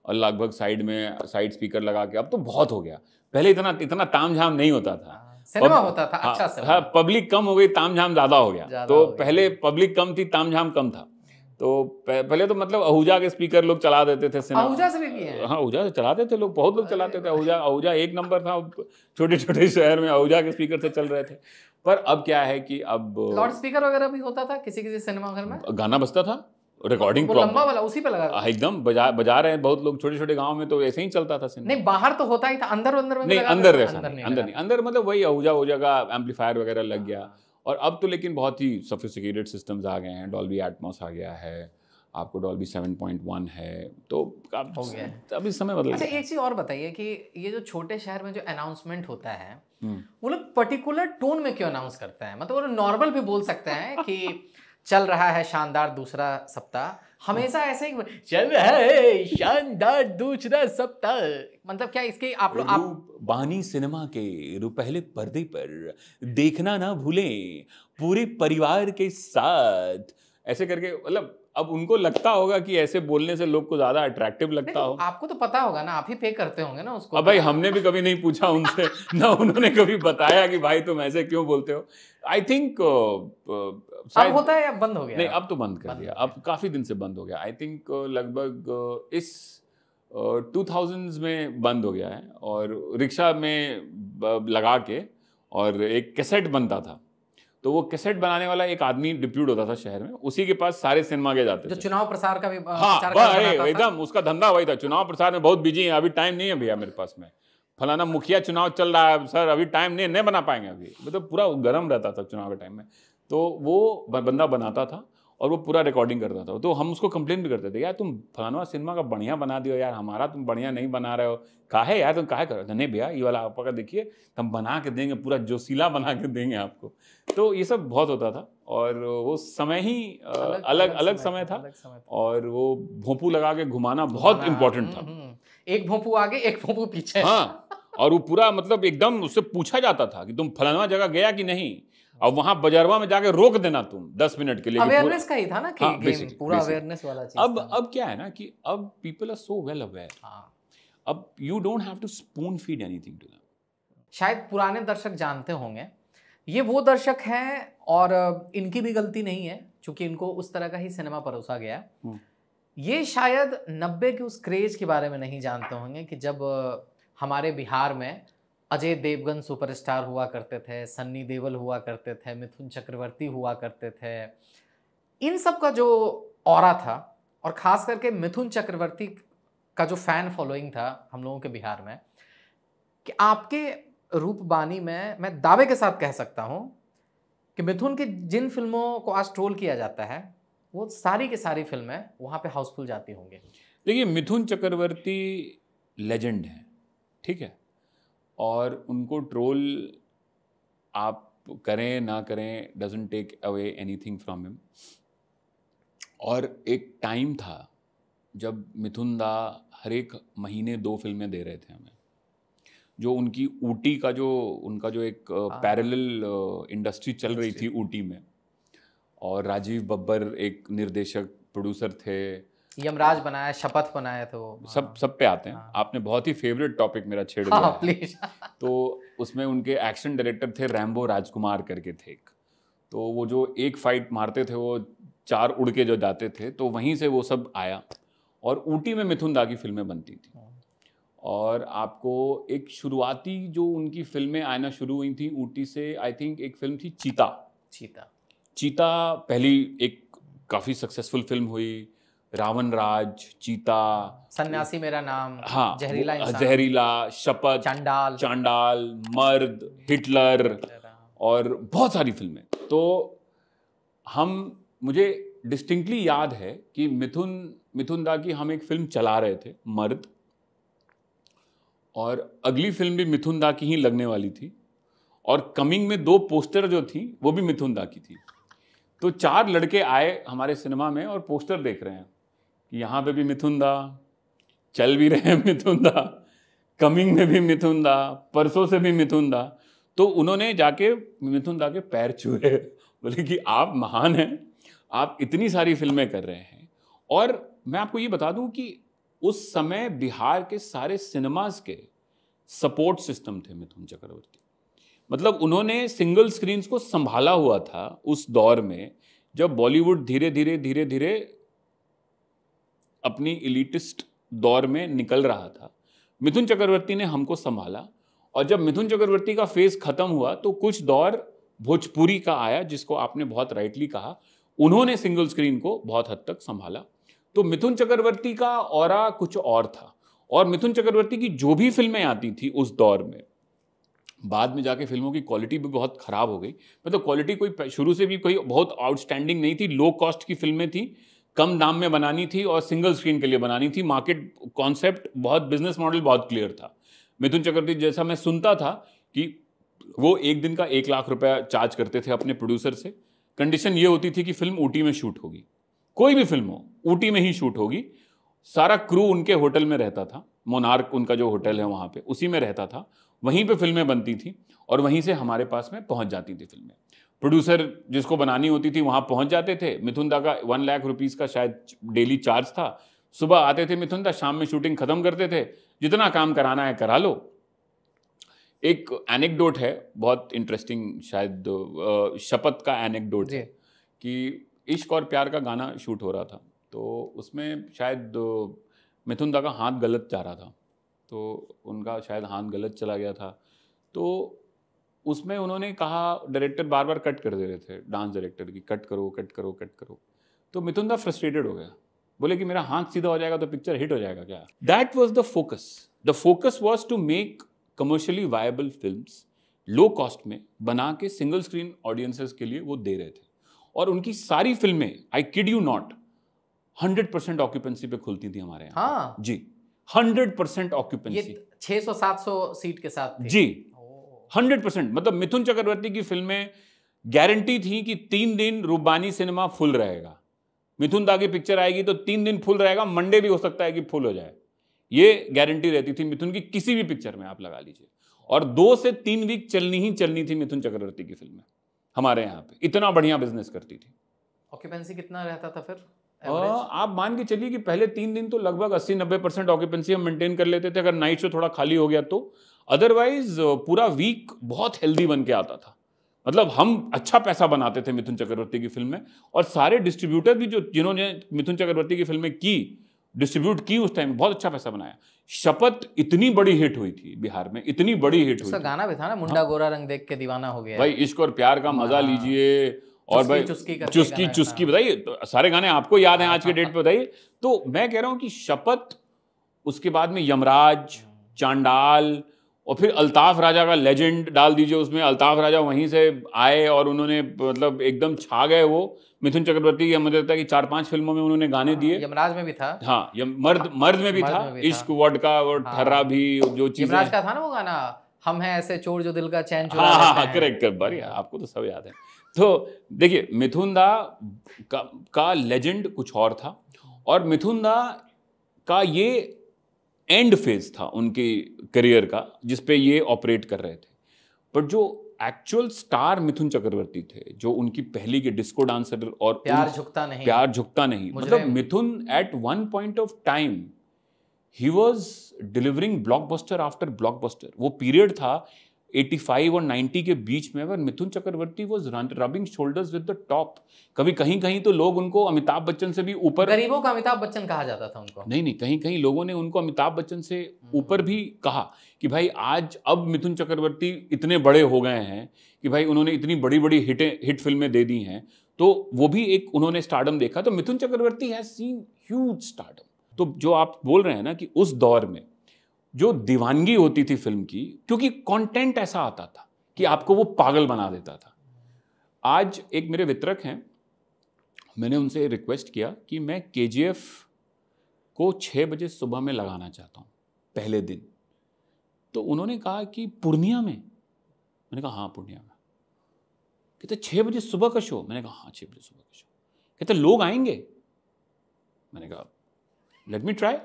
और लगभग साइड में साइड स्पीकर लगा के। अब तो बहुत हो गया, पहले इतना तामझाम नहीं होता था। सिनेमा होता था, अच्छा सिनेमा। हाँ, पब्लिक कम हो गई, तामझाम ज्यादा हो गया। तो पहले पब्लिक कम थी, तामझाम कम था। तो पहले तो मतलब आहूजा के स्पीकर लोग चला देते थे सिनेमा। आहूजा से भी किए हैं? हाँ, आहूजा से चलाते थे लोग, बहुत लोग चलाते थे। आहूजा एक नंबर था, छोटे छोटे शहर में आहूजा के स्पीकर से चल रहे थे। पर अब क्या है कि अब लाउड स्पीकर वगैरह भी होता था किसी सिनेमा घर में, गाना बजता था, रिकॉर्डिंग लंबा वाला उसी पे लगा एकदम बजा रहे हैं बहुत लोग। छोटे छोटे गांव में तो ऐसे ही चलता था सिनेमा। नहीं, बाहर तो होता ही था, अंदर में नहीं, अंदर मतलब वही आहूजा का एम्पलीफायर वगैरह लग गया। और अब तो लेकिन बहुत ही सोफिस्टिकेटेड सिस्टम्स आ गए हैं, डॉल्बी एटमॉस आ गया है, आपको डॉल्बी 7.1 है, तो हो गया है। अब इस समय बदल। अच्छा, एक चीज और बताइए कि ये जो छोटे शहर में जो अनाउंसमेंट होता है, वो लोग पर्टिकुलर टोन में क्यों अनाउंस करते हैं? मतलब वो नॉर्मल भी बोल सकते हैं कि चल रहा है शानदार दूसरा सप्ताह, हमेशा ऐसे ही चल रहा है शानदार दूसरा सप्ताह। मतलब क्या इसके आप लोग बानी सिनेमा के रुपहले पर्दे पर देखना ना भूलें पूरे परिवार के साथ, ऐसे करके। मतलब अब उनको लगता होगा कि ऐसे बोलने से लोग को ज्यादा अट्रैक्टिव लगता हो। आपको तो पता होगा ना, आप ही पे करते होंगे ना उसको। अब भाई हमने भी कभी नहीं पूछा उनसे ना उन्होंने कभी बताया कि भाई तुम ऐसे क्यों बोलते हो। आई थिंक अब होता है या बंद हो गया? नहीं, अब तो बंद कर दिया, अब काफी दिन से बंद हो गया। आई थिंक लगभग इस 2000s में बंद हो गया है। और रिक्शा में लगा के और एक कैसेट बनता था, तो वो कैसेट बनाने वाला एक आदमी डिप्यूट होता था शहर में, उसी के पास सारे सिनेमा के जाते थे। जो चुनाव प्रसार का भी हाँ, एकदम उसका धंधा वही था। चुनाव प्रसार में बहुत बिजी है, अभी टाइम नहीं है भैया मेरे पास में, फलाना मुखिया चुनाव चल रहा है सर, अभी टाइम नहीं बना पाएंगे अभी। मतलब पूरा गर्म रहता था चुनाव के टाइम में। तो वो बंदा बनाता था और वो पूरा रिकॉर्डिंग करता था। तो हम उसको कंप्लेन भी करते थे, यार तुम फलाना सिनेमा का बढ़िया बना दियो यार, हमारा तुम बढ़िया नहीं बना रहे हो, काहे यार तुम काहे कर रहे हो? नहीं भैया, ये वाला आपका देखिए, हम बना के देंगे, पूरा जोशीला बना के देंगे आपको। तो ये सब बहुत होता था और वो समय ही अलग समय था। और वो भोंपू लगा के घुमाना बहुत इंपॉर्टेंट था। एक भोंपू आगे एक भोंपू पीछे। हाँ, और वो पूरा मतलब एकदम उससे पूछा जाता था कि तुम फलाना जगह गया कि नहीं, अब वहां बजरवा में जाके रोक देना तुम 10 मिनट के लिए। अवेयरनेस का ही था ना कि हाँ, गेम पूरा अवेयरनेस वाला चीज। अब क्या है ना कि अब people are so well aware, अब you don't have to spoon feed anything to them. शायद पुराने दर्शक जानते होंगे, ये वो दर्शक हैं और इनकी भी गलती नहीं है, क्योंकि इनको उस तरह का ही सिनेमा परोसा गया। ये शायद 90 के उस क्रेज के बारे में नहीं जानते होंगे कि जब हमारे बिहार में अजय देवगन सुपरस्टार हुआ करते थे, सन्नी देओल हुआ करते थे, मिथुन चक्रवर्ती हुआ करते थे। इन सब का जो ऑरा था, और ख़ास करके मिथुन चक्रवर्ती का जो फ़ैन फॉलोइंग था हम लोगों के बिहार में, कि आपके रूपबानी में मैं दावे के साथ कह सकता हूँ कि मिथुन की जिन फिल्मों को आज ट्रोल किया जाता है, वो सारी की सारी फिल्में वहाँ पे हाउसफुल जाती होंगी। देखिए, मिथुन चक्रवर्ती लेजेंड हैं, ठीक है, और उनको ट्रोल आप करें ना करें doesn't take away anything from him. और एक टाइम था जब मिथुन दा हर एक महीने 2 फिल्में दे रहे थे हमें, जो उनकी ऊटी का जो उनका जो एक पैरेलल इंडस्ट्री चल रही थी ऊटी में, और राजीव बब्बर एक निर्देशक प्रोड्यूसर थे, यमराज बनाया, शपथ बनाया, तो सब पे आते हैं। आपने बहुत ही फेवरेट टॉपिक मेरा छेड़ दिया है। प्लीज। तो उसमें उनके एक्शन डायरेक्टर थे रैम्बो राजकुमार करके थे एक, तो वो जो एक फाइट मारते थे वो 4 उड़ के जो जाते थे, तो वहीं से वो सब आया। और ऊटी में मिथुन दा की फिल्में बनती थी। और आपको एक शुरुआती जो उनकी फिल्में आना शुरू हुई थी ऊटी से, आई थिंक एक फिल्म थी चीता। चीता पहली एक काफ़ी सक्सेसफुल फिल्म हुई। रावण राज, चीता, सन्यासी मेरा नाम, हाँ, जहरीला इंसान, जहरीला, शपथ, चांडाल, मर्द, हिटलर और बहुत सारी फिल्में। तो मुझे डिस्टिंक्टली याद है कि मिथुन दा की हम एक फिल्म चला रहे थे, मर्द, और अगली फिल्म भी मिथुन दा की ही लगने वाली थी, और कमिंग में 2 पोस्टर जो थी वो भी मिथुन दा की थी। तो 4 लड़के आए हमारे सिनेमा में और पोस्टर देख रहे हैं कि यहाँ पे भी मिथुन दा, चल भी रहे हैं मिथुन दा, कमिंग में भी मिथुन दा, परसों से भी मिथुन दा। तो उन्होंने जाके मिथुन दा के पैर छुए, बोले कि आप महान हैं, आप इतनी सारी फिल्में कर रहे हैं। और मैं आपको ये बता दूं कि उस समय बिहार के सारे सिनेमाज के सपोर्ट सिस्टम थे मिथुन चक्रवर्ती। मतलब उन्होंने सिंगल स्क्रीन्स को संभाला हुआ था उस दौर में, जब बॉलीवुड धीरे धीरे अपनी एलिटिस्ट दौर में निकल रहा था। मिथुन चक्रवर्ती ने हमको संभाला, और जब मिथुन चक्रवर्ती का फेज खत्म हुआ तो कुछ दौर भोजपुरी का आया, जिसको आपने बहुत राइटली कहा, उन्होंने सिंगल स्क्रीन को बहुत हद तक संभाला। तो मिथुन चक्रवर्ती का ऑरा कुछ और था, और मिथुन चक्रवर्ती की जो भी फिल्में आती थी उस दौर में, बाद में जाके फिल्मों की क्वालिटी भी बहुत खराब हो गई। मतलब क्वालिटी कोई शुरू से भी कोई बहुत आउटस्टैंडिंग नहीं थी। लो कॉस्ट की फिल्में थी, कम दाम में बनानी थी और सिंगल स्क्रीन के लिए बनानी थी। मार्केट कॉन्सेप्ट बहुत, बिजनेस मॉडल बहुत क्लियर था। मिथुन चक्रवर्ती जैसा मैं सुनता था कि वो एक दिन का 1 लाख रुपया चार्ज करते थे अपने प्रोड्यूसर से। कंडीशन ये होती थी कि फिल्म ऊटी में शूट होगी, कोई भी फिल्म हो ऊटी में ही शूट होगी। सारा क्रू उनके होटल में रहता था, मोनार्क उनका जो होटल है वहाँ पे, उसी में रहता था। वहीं पे फिल्में बनती थी और वहीं से हमारे पास में पहुँच जाती थी फिल्में। प्रोड्यूसर जिसको बनानी होती थी वहाँ पहुँच जाते थे। मिथुन दा का 1 लाख रुपीज़ का शायद डेली चार्ज था। सुबह आते थे मिथुन दा, शाम में शूटिंग खत्म करते थे। जितना काम कराना है करा लो। एक एनेक्डोट है बहुत इंटरेस्टिंग, शायद शपथ का एनेक्डोट है, कि इश्क और प्यार का गाना शूट हो रहा था। तो उसमें शायद मिथुन दा का हाथ गलत जा रहा था, तो उनका शायद हाथ गलत चला गया था। तो उसमें उन्होंने कहा, डायरेक्टर बार बार कट कर दे रहे थे, डांस डायरेक्टर की, कट करो कट करो कट करो। तो मिथुन दा फ्रस्ट्रेटेड हो गया, बोले कि मेरा हाथ सीधा हो जाएगा तो पिक्चर हिट हो जाएगा क्या। That was the focus. The focus was to make commercially viable films low cost में बना के सिंगल स्क्रीन ऑडियंसेस के लिए वो दे रहे थे। और उनकी सारी फिल्में, I kid you not, 100% occupancy पे खुलती थी हमारे यहाँ। हाँ जी, 100% ऑक्यूपेंसी। ये 600-700 सीट के साथ थी। जी, 100%। मतलब मिथुन चक्रवर्ती की फिल्में गारंटी थी कि 3 दिन रूबानी सिनेमा फुल रहेगा। मिथुन दा की पिक्चर आएगी तो 3 दिन फुल रहेगा, मंडे भी हो सकता है कि फुल हो जाए। ये गारंटी रहती थी मिथुन की किसी भी पिक्चर में, आप लगा लीजिए। और 2 से 3 वीक चलनी थी मिथुन चक्रवर्ती की फिल्में हमारे यहाँ पे। इतना बढ़िया बिजनेस करती थी। ऑक्यूपेंसी कितना रहता था फिर? आप मान के चलिए कि पहले 3 दिन तो लगभग 80-90% ऑक्यूपेंसी हम मेंटेन कर लेते थे, अगर नाइट शो थोड़ा खाली हो गया तो। अदरवाइज पूरा वीक बहुत हेल्दी बन के आता था। मतलब हम अच्छा पैसा बनाते थे मिथुन चक्रवर्ती की फिल्म में। और सारे डिस्ट्रीब्यूटर भी जिन्होंने मिथुन चक्रवर्ती की फिल्में की, डिस्ट्रीब्यूट की, उस टाइम बहुत अच्छा पैसा बनाया। शपथ इतनी बड़ी हिट हुई थी बिहार में, इतनी बड़ी हिट हुई थी। गाना भी था ना, मुंडा गोरा रंग देख के दीवाना हो गया। भाई इश्क और प्यार का मजा लीजिए, और भाई चुस्की बताइए, तो सारे गाने आपको याद हैं आज के डेट पे, बताइए। तो मैं कह रहा हूं कि शपथ, उसके बाद में यमराज, चांडाल, और फिर अल्ताफ राजा का लेजेंड डाल दीजिए उसमें। अल्ताफ राजा वहीं से आए और उन्होंने मतलब एकदम छा गए वो। मिथुन चक्रवर्ती की मुझे लगता है कि 4-5 फिल्मों में उन्होंने गाने दिए। यमराज में भी था। हाँ, मर्द में भी था। इश्क वोडका और ठर्रा भी, जो चीजें। यमराज का था ना वो गाना, हम हैं ऐसे चोर जो दिल का चैन चुरा लेते हैं। हाँ, करेक्ट, बढ़िया, आपको तो सब याद है। तो देखिए, मिथुन दा का लेजेंड कुछ और था, और मिथुन दा का ये एंड फेज था उनके करियर का, जिसपे ये ऑपरेट कर रहे थे। पर जो एक्चुअल स्टार मिथुन चक्रवर्ती थे, जो उनकी पहली के डिस्को डांसर और प्यार झुकता नहीं, मतलब Mithun at one point of time ही was delivering blockbuster after blockbuster. वो पीरियड था 85 और 90 के बीच में, Mithun Chakraborty was rubbing shoulders with the top. कभी कहीं कहीं तो लोग उनको अमिताभ बच्चन से भी ऊपर, गरीबों का अमिताभ बच्चन कहा जाता था उनको। नहीं, कहीं कहीं लोगों ने उनको अमिताभ बच्चन से ऊपर भी कहा कि भाई आज अब मिथुन चक्रवर्ती इतने बड़े हो गए हैं कि भाई उन्होंने इतनी बड़ी बड़ी हिट फिल्में दे दी हैं, तो वो भी एक उन्होंने स्टारडम देखा। तो Mithun Chakraborty has seen huge stardom. तो जो आप बोल रहे हैं ना कि उस दौर में जो दीवानगी होती थी फिल्म की, क्योंकि कंटेंट ऐसा आता था कि आपको वो पागल बना देता था। आज एक मेरे वितरक हैं, मैंने उनसे रिक्वेस्ट किया कि मैं केजीएफ को 6 बजे सुबह में लगाना चाहता हूँ पहले दिन। तो उन्होंने कहा कि पूर्णिया में? मैंने कहा हाँ पूर्णिया में। कहते 6 बजे सुबह का शो? मैंने कहा हाँ 6 बजे सुबह का शो। कहते लोग आएंगे? मैंने कहा let me try.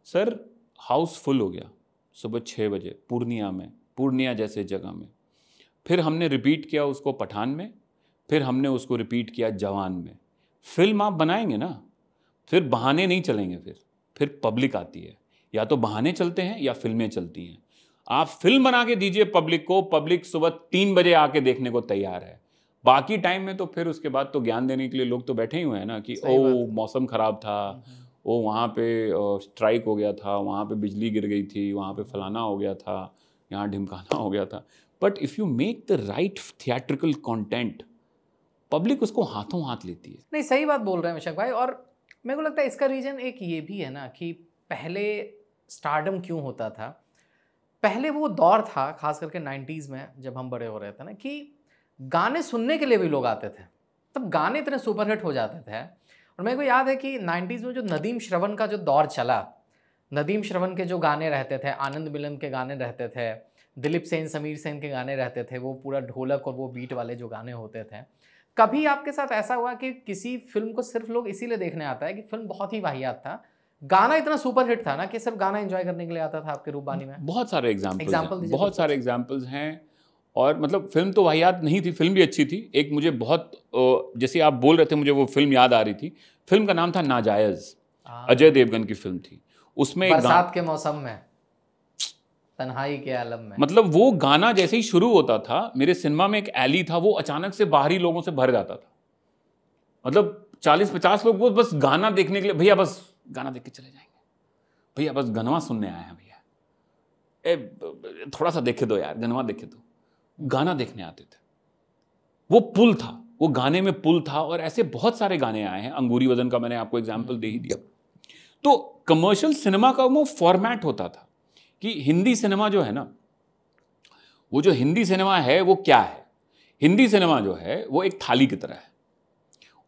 Sir house full हो गया सुबह 6 बजे पूर्णिया में, पूर्णिया जैसे जगह में। फिर हमने रिपीट किया उसको पठान में, फिर हमने उसको रिपीट किया जवान में। फिल्म आप बनाएंगे ना, फिर बहाने नहीं चलेंगे, फिर पब्लिक आती है। या तो बहाने चलते हैं या फिल्में चलती हैं। आप फिल्म बना के दीजिए पब्लिक को, पब्लिक सुबह 3 बजे आके देखने को तैयार है। बाकी टाइम में तो फिर उसके बाद तो ज्ञान देने के लिए लोग तो बैठे ही हुए हैं ना कि ओ मौसम खराब था, ओ वहाँ पे स्ट्राइक हो गया था, वहाँ पे बिजली गिर गई थी, वहाँ पे फलाना हो गया था, यहाँ ढिमकाना हो गया था। But if you make the right theatrical content, public उसको हाथों हाथ लेती है। नहीं, सही बात बोल रहे हैं मिशक भाई। और मेरे को लगता है इसका रीज़न एक ये भी है ना कि पहले स्टारडम क्यों होता था। पहले वो दौर था, खास करके 90s में जब हम बड़े हो रहे थे ना, कि गाने सुनने के लिए भी लोग आते थे। तब गाने इतने सुपरहिट हो जाते थे। और मेरे को याद है कि 90s में जो नदीम श्रवण का जो दौर चला, नदीम श्रवण के जो गाने रहते थे, आनंद मिलन के गाने रहते थे, दिलीप सेन, समीर सेन के गाने रहते थे, वो पूरा ढोलक और वो बीट वाले जो गाने होते थे। कभी आपके साथ ऐसा हुआ कि किसी फिल्म को सिर्फ लोग इसीलिए देखने आता है कि फिल्म बहुत ही वाहियात था, गाना इतना सुपरहिट था ना कि सिर्फ गाना एंजॉय करने के लिए आता था आपके रूपबानी में? बहुत सारे एग्जाम्पल बहुत सारे कुछ। एग्जाम्पल्स हैं। और मतलब फिल्म तो वाहियात नहीं थी, फिल्म भी अच्छी थी। एक मुझे बहुत जैसे आप बोल रहे थे मुझे वो फिल्म याद आ रही थी। फिल्म का नाम था नाजायज, अजय देवगन की फिल्म थी। उसमें बरसात के मौसम में, तन्हाई के आलम में, मतलब वो गाना जैसे ही शुरू होता था, मेरे सिनेमा में एक एली था, वो अचानक से बाहरी लोगों से भर जाता था। मतलब 40-50 लोग वो बस गाना देखने के लिए, भैया बस गाना देख के चले जाएंगे, भैया बस गनवा सुनने आए हैं भैया, थोड़ा सा देखे दो यार, गनवा देखे दो। गाना देखने आते थे। वो पुल था, वो गाने में पुल था। और ऐसे बहुत सारे गाने आए हैं। अंगूरी वजन का मैंने आपको एग्जाम्पल दे ही दिया। तो कमर्शियल सिनेमा का वो फॉर्मेट होता था कि हिंदी सिनेमा जो है ना, वो जो हिंदी सिनेमा है वो क्या है? हिंदी सिनेमा जो है वो एक थाली की तरह है।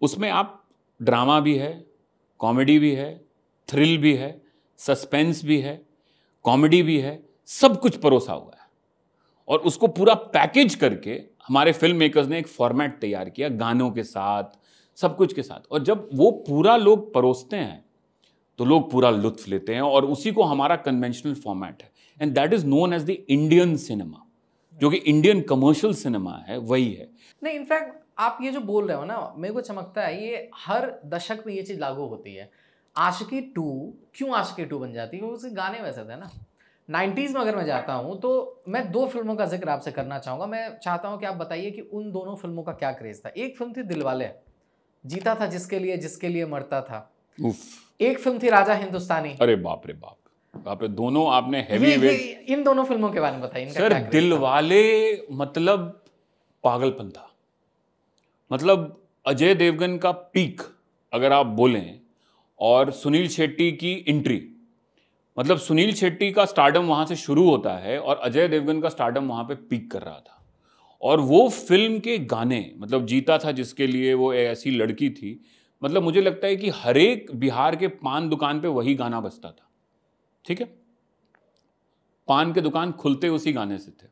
उसमें आप ड्रामा भी है, कॉमेडी भी है, थ्रिल भी है, सस्पेंस भी है, कॉमेडी भी है, सब कुछ परोसा हुआ है। और उसको पूरा पैकेज करके हमारे फिल्म मेकर्स ने एक फॉर्मेट तैयार किया, गानों के साथ, सब कुछ के साथ। और जब वो पूरा लोग परोसते हैं तो लोग पूरा लुत्फ लेते हैं। और उसी को हमारा कन्वेंशनल फॉर्मेट है, and that is known as the Indian cinema. जो कि इंडियन कमर्शियल सिनेमा है, वही है। नहीं, इनफैक्ट आप ये जो बोल रहे हो ना, मेरे को चमकता है ये हर दशक में ये चीज़ लागू होती है। आशिकी 2 क्यों आशिकी 2 बन जाती है? क्योंकि उसके गाने वैसे थे ना। 90s में अगर मैं जाता हूँ तो मैं 2 फिल्मों का जिक्र आपसे करना चाहूँगा। मैं चाहता हूँ कि आप बताइए कि उन दोनों फिल्मों का क्या क्रेज़ था। एक फिल्म थी दिलवाले, जीता था जिसके लिए मरता था। एक फिल्म थी राजा हिंदुस्तानी। अरे बाप रे बाप, बाप रे, दोनों आपने हैवी वेट। इन दोनों फिल्मों के बारे में बताइए। सर दिलवाले मतलब पागलपन था। मतलब अजय देवगन का पीक अगर आप बोलें, और सुनील शेट्टी की एंट्री, मतलब सुनील शेट्टी का स्टारडम वहां से शुरू होता है और अजय देवगन का स्टारडम वहां पे पीक कर रहा था। और वो फिल्म के गाने, मतलब जीता था जिसके लिए, वो ऐसी लड़की थी, मतलब मुझे लगता है कि हर एक बिहार के पान दुकान पे वही गाना बजता था। ठीक है, पान के दुकान खुलते उसी गाने से थे,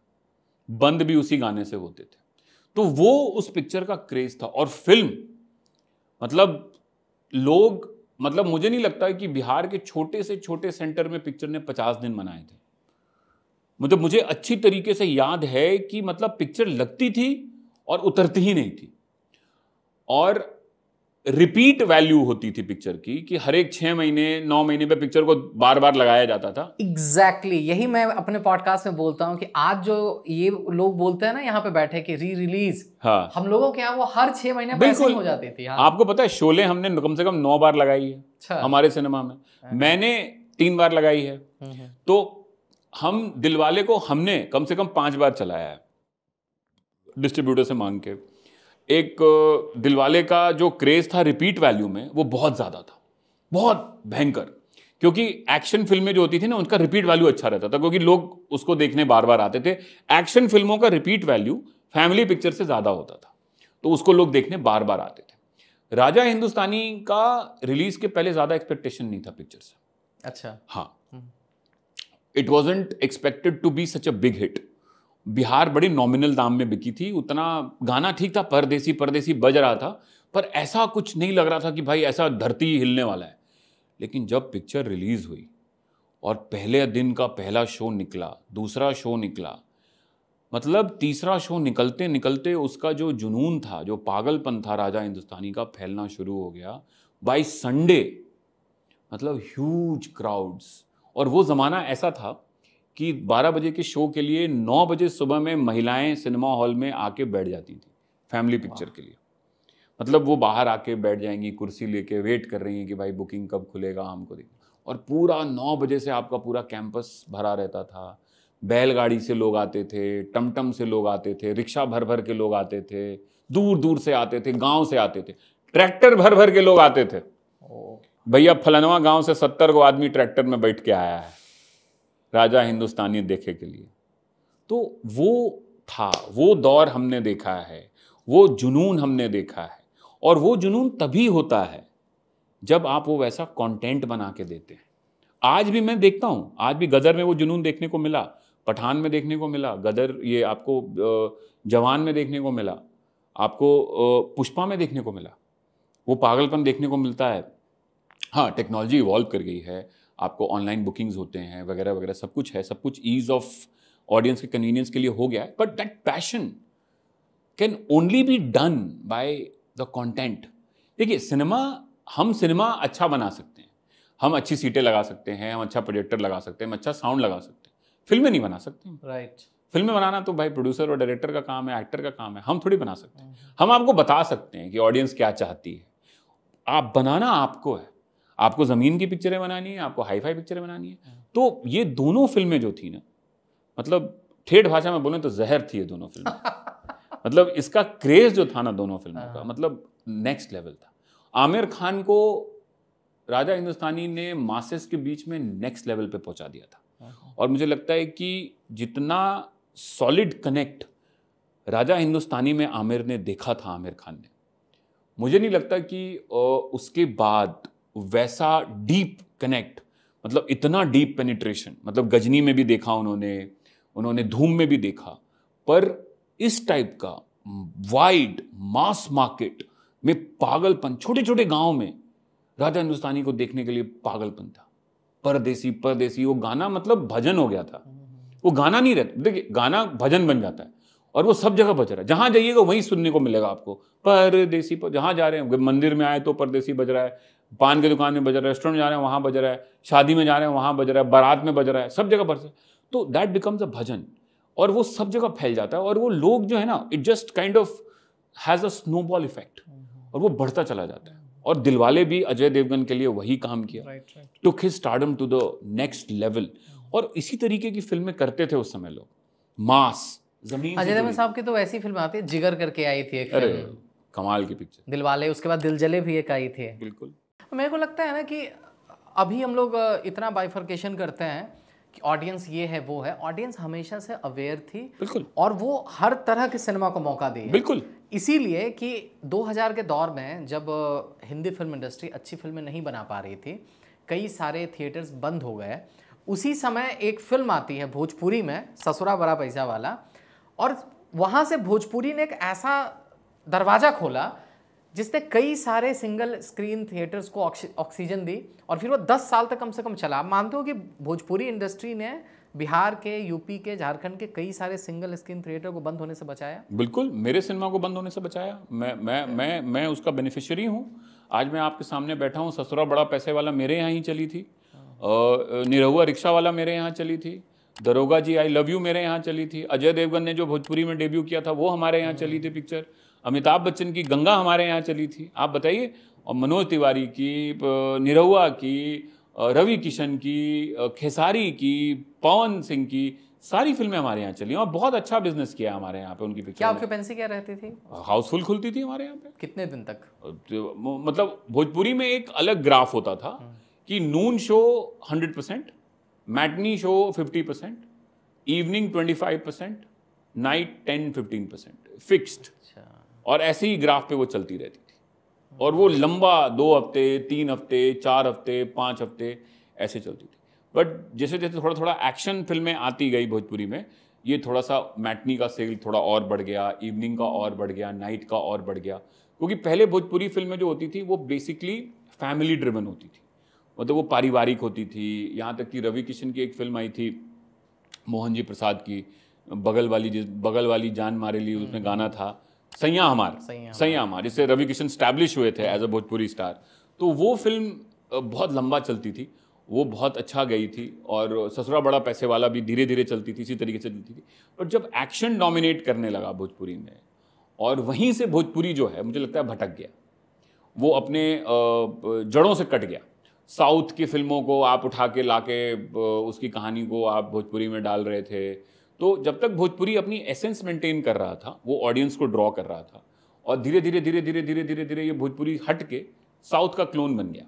बंद भी उसी गाने से होते थे। तो वो उस पिक्चर का क्रेज था। और फिल्म मतलब लोग, मतलब मुझे नहीं लगता कि बिहार के छोटे से छोटे सेंटर में पिक्चर ने 50 दिन मनाए थे। मतलब मुझे अच्छी तरीके से याद है कि मतलब पिक्चर लगती थी और उतरती ही नहीं थी। और रिपीट वैल्यू होती थी पिक्चर की, कि हर एक 6 महीने 9 महीने पे पिक्चर को बार बार लगाया जाता था। एग्जैक्टली यही मैं अपने पॉडकास्ट में बोलता हूँ कि आज जो ये लोग बोलते हैं ना यहाँ पे बैठे कि री रिलीज, हाँ, हम लोगों के यहाँ वो हर 6 महीने पे ऐसे ही हो जाती थी। हाँ। आपको पता है शोले हमने कम से कम 9 बार लगाई है अच्छा। हमारे सिनेमा में, मैंने 3 बार लगाई है। तो हम दिलवाले को हमने कम से कम 5 बार चलाया है डिस्ट्रीब्यूटर से मांग के। एक दिलवाले का जो क्रेज था रिपीट वैल्यू में वो बहुत ज्यादा था, बहुत भयंकर, क्योंकि एक्शन फिल्में जो होती थी ना उनका रिपीट वैल्यू अच्छा रहता था, क्योंकि लोग उसको देखने बार बार आते थे। एक्शन फिल्मों का रिपीट वैल्यू फैमिली पिक्चर से ज्यादा होता था, तो उसको लोग देखने बार बार आते थे। राजा हिंदुस्तानी का रिलीज के पहले ज्यादा एक्सपेक्टेशन नहीं था पिक्चर से। अच्छा। हाँ, it wasn't expected to be such a big hit. Bihar बड़ी नॉमिनल दाम में बिकी थी, उतना गाना ठीक था, परदेसी परदेसी बज रहा था, पर ऐसा कुछ नहीं लग रहा था कि भाई ऐसा धरती हिलने वाला है। लेकिन जब पिक्चर रिलीज हुई और पहले दिन का पहला शो निकला, दूसरा शो निकला, मतलब तीसरा शो निकलते निकलते उसका जो जुनून था, जो पागलपन था राजा हिंदुस्तानी का, फैलना शुरू हो गया। बाय संडे मतलब ह्यूज क्राउड्स। और वो ज़माना ऐसा था कि 12 बजे के शो के लिए 9 बजे सुबह में महिलाएं सिनेमा हॉल में आके बैठ जाती थी फैमिली पिक्चर के लिए। मतलब वो बाहर आके बैठ जाएंगी कुर्सी लेके, वेट कर रही हैं कि भाई बुकिंग कब खुलेगा हमको देखना। और पूरा 9 बजे से आपका पूरा कैंपस भरा रहता था। बैलगाड़ी से लोग आते थे, टमटम से लोग आते थे, रिक्शा भर भर के लोग आते थे, दूर दूर से आते थे, गाँव से आते थे, ट्रैक्टर भर भर के लोग आते थे। भैया फलनवा गाँव से 70 को आदमी ट्रैक्टर में बैठ के आया है राजा हिंदुस्तानी देखे के लिए। तो वो था, वो दौर हमने देखा है, वो जुनून हमने देखा है। और वो जुनून तभी होता है जब आप वो वैसा कंटेंट बना के देते हैं। आज भी मैं देखता हूँ, आज भी गदर में वो जुनून देखने को मिला, पठान में देखने को मिला, गदर ये आपको जवान में देखने को मिला, आपको पुष्पा में देखने को मिला, वो पागलपन देखने को मिलता है। हाँ, टेक्नोलॉजी इवॉल्व कर गई है, आपको ऑनलाइन बुकिंग्स होते हैं वगैरह वगैरह, सब कुछ है, सब कुछ ईज ऑफ ऑडियंस के कन्वीनियंस के लिए हो गया है। But that passion can only be done by the content. देखिए हम सिनेमा अच्छा बना सकते हैं, हम अच्छी सीटें लगा सकते हैं, हम अच्छा प्रोजेक्टर लगा सकते हैं, हम अच्छा साउंड लगा सकते हैं, फिल्में नहीं बना सकते। राइट। फिल्में बनाना तो भाई प्रोड्यूसर और डायरेक्टर का काम है, एक्टर का काम है, हम थोड़ी बना सकते हैं। हम आपको बता सकते हैं कि ऑडियंस क्या चाहती है, आप बनाना आपको है। आपको ज़मीन की पिक्चरें बनानी है, आपको हाई फाई पिक्चरें बनानी है। तो ये दोनों फिल्में जो थी ना, मतलब ठेठ भाषा में बोलें तो जहर थी ये दोनों फिल्में। मतलब इसका क्रेज जो था ना दोनों फिल्मों का, मतलब नेक्स्ट लेवल था। आमिर खान को राजा हिंदुस्तानी ने मासेस के बीच में नेक्स्ट लेवल पे पहुंचा दिया था। और मुझे लगता है कि जितना सॉलिड कनेक्ट राजा हिंदुस्तानी में आमिर ने देखा था, आमिर खान ने, मुझे नहीं लगता कि उसके बाद वैसा डीप कनेक्ट, मतलब इतना डीप पेनिट्रेशन, मतलब गजनी में भी देखा उन्होंने धूम में भी देखा, पर इस टाइप का वाइड मास मार्केट में पागलपन, छोटे छोटे गांव में राजा हिंदुस्तानी को देखने के लिए पागलपन था। परदेसी परदेसी, वो गाना मतलब भजन हो गया था। वो गाना नहीं रहता, देखिए गाना भजन बन जाता है और वो सब जगह बज रहा है, जहां जाइएगा वहीं सुनने को मिलेगा आपको। परदेसी पर जहां जा रहे हैं, मंदिर में आए तो परदेसी बज रहा है, पान की दुकान में बज रहा है, रेस्टोरेंट में जा रहे हैं वहां बज रहा है, शादी में जा रहे हैं वहां बज रहा है, बारात में बज रहा है, सब जगह बज रहा है। तो दैट बिकम्स अ भजन, और वो सब जगह फैल जाता है। और वो लोग जो है ना, it just kind of has a snowball effect, और वो बढ़ता चला जाता है। और दिलवाले भी अजय देवगन के लिए वही काम किया, took his stardom to the next level. और इसी तरीके की फिल्में करते थे उस समय लोग, मास जमीन। अजय देवगन साहब की तो वैसी फिल्म आती है, जिगर करके आई थी एक अरे फिल्म, कमाल की पिक्चर, दिलवाले, उसके बाद दिल जले भी एक आई थी। बिल्कुल। मेरे को लगता है ना कि अभी हम लोग इतना बाइफर्केशन करते हैं कि ऑडियंस ये है वो है, ऑडियंस हमेशा से अवेयर थी, बिल्कुल, और वो हर तरह के सिनेमा को मौका दी है। बिल्कुल। इसीलिए कि 2000 के दौर में जब हिंदी फिल्म इंडस्ट्री अच्छी फिल्में नहीं बना पा रही थी, कई सारे थिएटर्स बंद हो गए, उसी समय एक फिल्म आती है भोजपुरी में, ससुरा बड़ा पैसा वाला, और वहाँ से भोजपुरी ने एक ऐसा दरवाज़ा खोला जिसने कई सारे सिंगल स्क्रीन थिएटर्स को ऑक्सीजन दी, और फिर वो 10 साल तक कम से कम चला। आप मानते हो कि भोजपुरी इंडस्ट्री ने बिहार के, यूपी के, झारखंड के कई सारे सिंगल स्क्रीन थिएटर को बंद होने से बचाया? बिल्कुल, मेरे सिनेमा को बंद होने से बचाया। मैं उसका बेनिफिशियरी हूँ। आज मैं आपके सामने बैठा हूँ। ससुरा बड़ा पैसे वाला मेरे यहाँ ही चली थी, निरहुआ रिक्शा वाला मेरे यहाँ चली थी, दरोगा जी आई लव यू मेरे यहाँ चली थी, अजय देवगन ने जो भोजपुरी में डेब्यू किया था वो हमारे यहाँ चली थी पिक्चर, अमिताभ बच्चन की गंगा हमारे यहाँ चली थी। आप बताइए, और मनोज तिवारी की, निरहुआ की, रवि किशन की, खेसारी की, पवन सिंह की, सारी फिल्में हमारे यहाँ चली और बहुत अच्छा बिजनेस किया हमारे यहाँ पे उनकी पिक्चर। क्या ऑक्यूपेंसी क्या रहती थी? हाउसफुल खुलती थी हमारे यहाँ पे। कितने दिन तक? मतलब भोजपुरी में एक अलग ग्राफ होता था कि noon show 100%, matinee show 50%, evening 25%, night 10-15% fixed, और ऐसे ही ग्राफ पे वो चलती रहती थी। और वो लंबा 2 हफ्ते, 3 हफ्ते, 4 हफ्ते, 5 हफ्ते ऐसे चलती थी। बट जैसे जैसे थोड़ा थोड़ा एक्शन फिल्में आती गई भोजपुरी में, ये थोड़ा सा मैटनी का सेल थोड़ा और बढ़ गया, इवनिंग का और बढ़ गया, नाइट का और बढ़ गया। क्योंकि पहले भोजपुरी फिल्में जो होती थी वो बेसिकली फैमिली ड्रिवन होती थी, मतलब वो पारिवारिक होती थी। यहाँ तक कि रवि किशन की एक फिल्म आई थी मोहन जी प्रसाद की, बगल वाली जान मारे ली, उसमें गाना था सैया हमार, जिससे रवि किशन स्टैब्लिश हुए थे एज अ भोजपुरी स्टार। तो वो फिल्म बहुत लंबा चलती थी, वो बहुत अच्छा गई थी। और ससुरा बड़ा पैसे वाला भी धीरे धीरे चलती थी, इसी तरीके से चलती थी। पर जब एक्शन डोमिनेट करने लगा भोजपुरी में, और वहीं से भोजपुरी जो है मुझे लगता है भटक गया, वो अपने जड़ों से कट गया। साउथ की फिल्मों को आप उठा के लाके उसकी कहानी को आप भोजपुरी में डाल रहे थे। तो जब तक भोजपुरी अपनी एसेंस मेंटेन कर रहा था, वो ऑडियंस को ड्रॉ कर रहा था, और धीरे धीरे ये भोजपुरी हट के साउथ का क्लोन बन गया।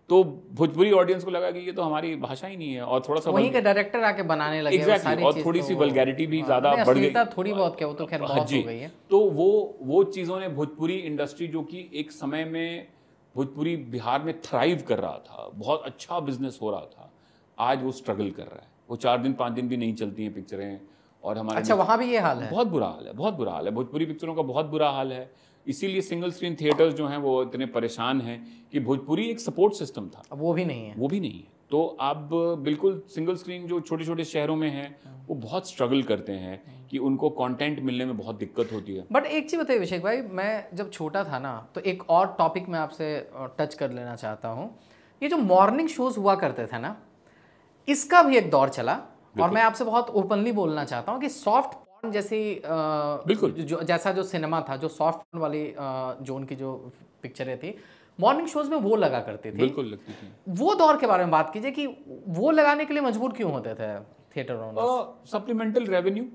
तो भोजपुरी ऑडियंस को लगा कि ये तो हमारी भाषा ही नहीं है, और थोड़ा सा वहीं के डायरेक्टर आके बनाने लगे। Exactly, और थोड़ी सी वल्गैरिटी भी ज्यादा बढ़ गई, थोड़ी बहुत, क्या वो तो खैर बहुत हो गई है। तो वो चीज़ों ने भोजपुरी इंडस्ट्री, जो कि एक समय में भोजपुरी बिहार में थ्राइव कर रहा था, बहुत अच्छा बिजनेस हो रहा था, आज वो स्ट्रगल कर रहा है। वो 4 दिन 5 दिन भी नहीं चलती हैं पिक्चरें। और हमारे अच्छा, वहाँ भी ये हाल है? बहुत बुरा हाल है, बहुत बुरा हाल है, भोजपुरी पिक्चरों का बहुत बुरा हाल है। इसीलिए सिंगल स्क्रीन थिएटर्स जो हैं वो इतने परेशान हैं कि भोजपुरी एक सपोर्ट सिस्टम था, अब वो भी नहीं है। तो अब बिल्कुल सिंगल स्क्रीन जो छोटे छोटे शहरों में हैं वो बहुत स्ट्रगल करते हैं कि उनको कंटेंट मिलने में बहुत दिक्कत होती है। बट एक चीज़ बताइए अभिषेक भाई, मैं जब छोटा था ना, तो एक और टॉपिक मैं आपसे टच कर लेना चाहता हूँ। ये जो मॉर्निंग शोज हुआ करते थे ना, इसका भी एक दौर चला, और मैं आपसे बहुत ओपनली बोलना चाहता हूँ कि सॉफ्ट पॉर्न जैसी बिल्कुल जैसा जो सिनेमा था, जो सॉफ्ट पॉर्न वाली जोन की जो पिक्चरें थी, मॉर्निंग शोज में वो लगा करती थी। बिल्कुल लगती थी। वो दौर के बारे में बात कीजिए कि वो लगाने के लिए मजबूर क्यों होते थे theatre owners? Supplemental revenue,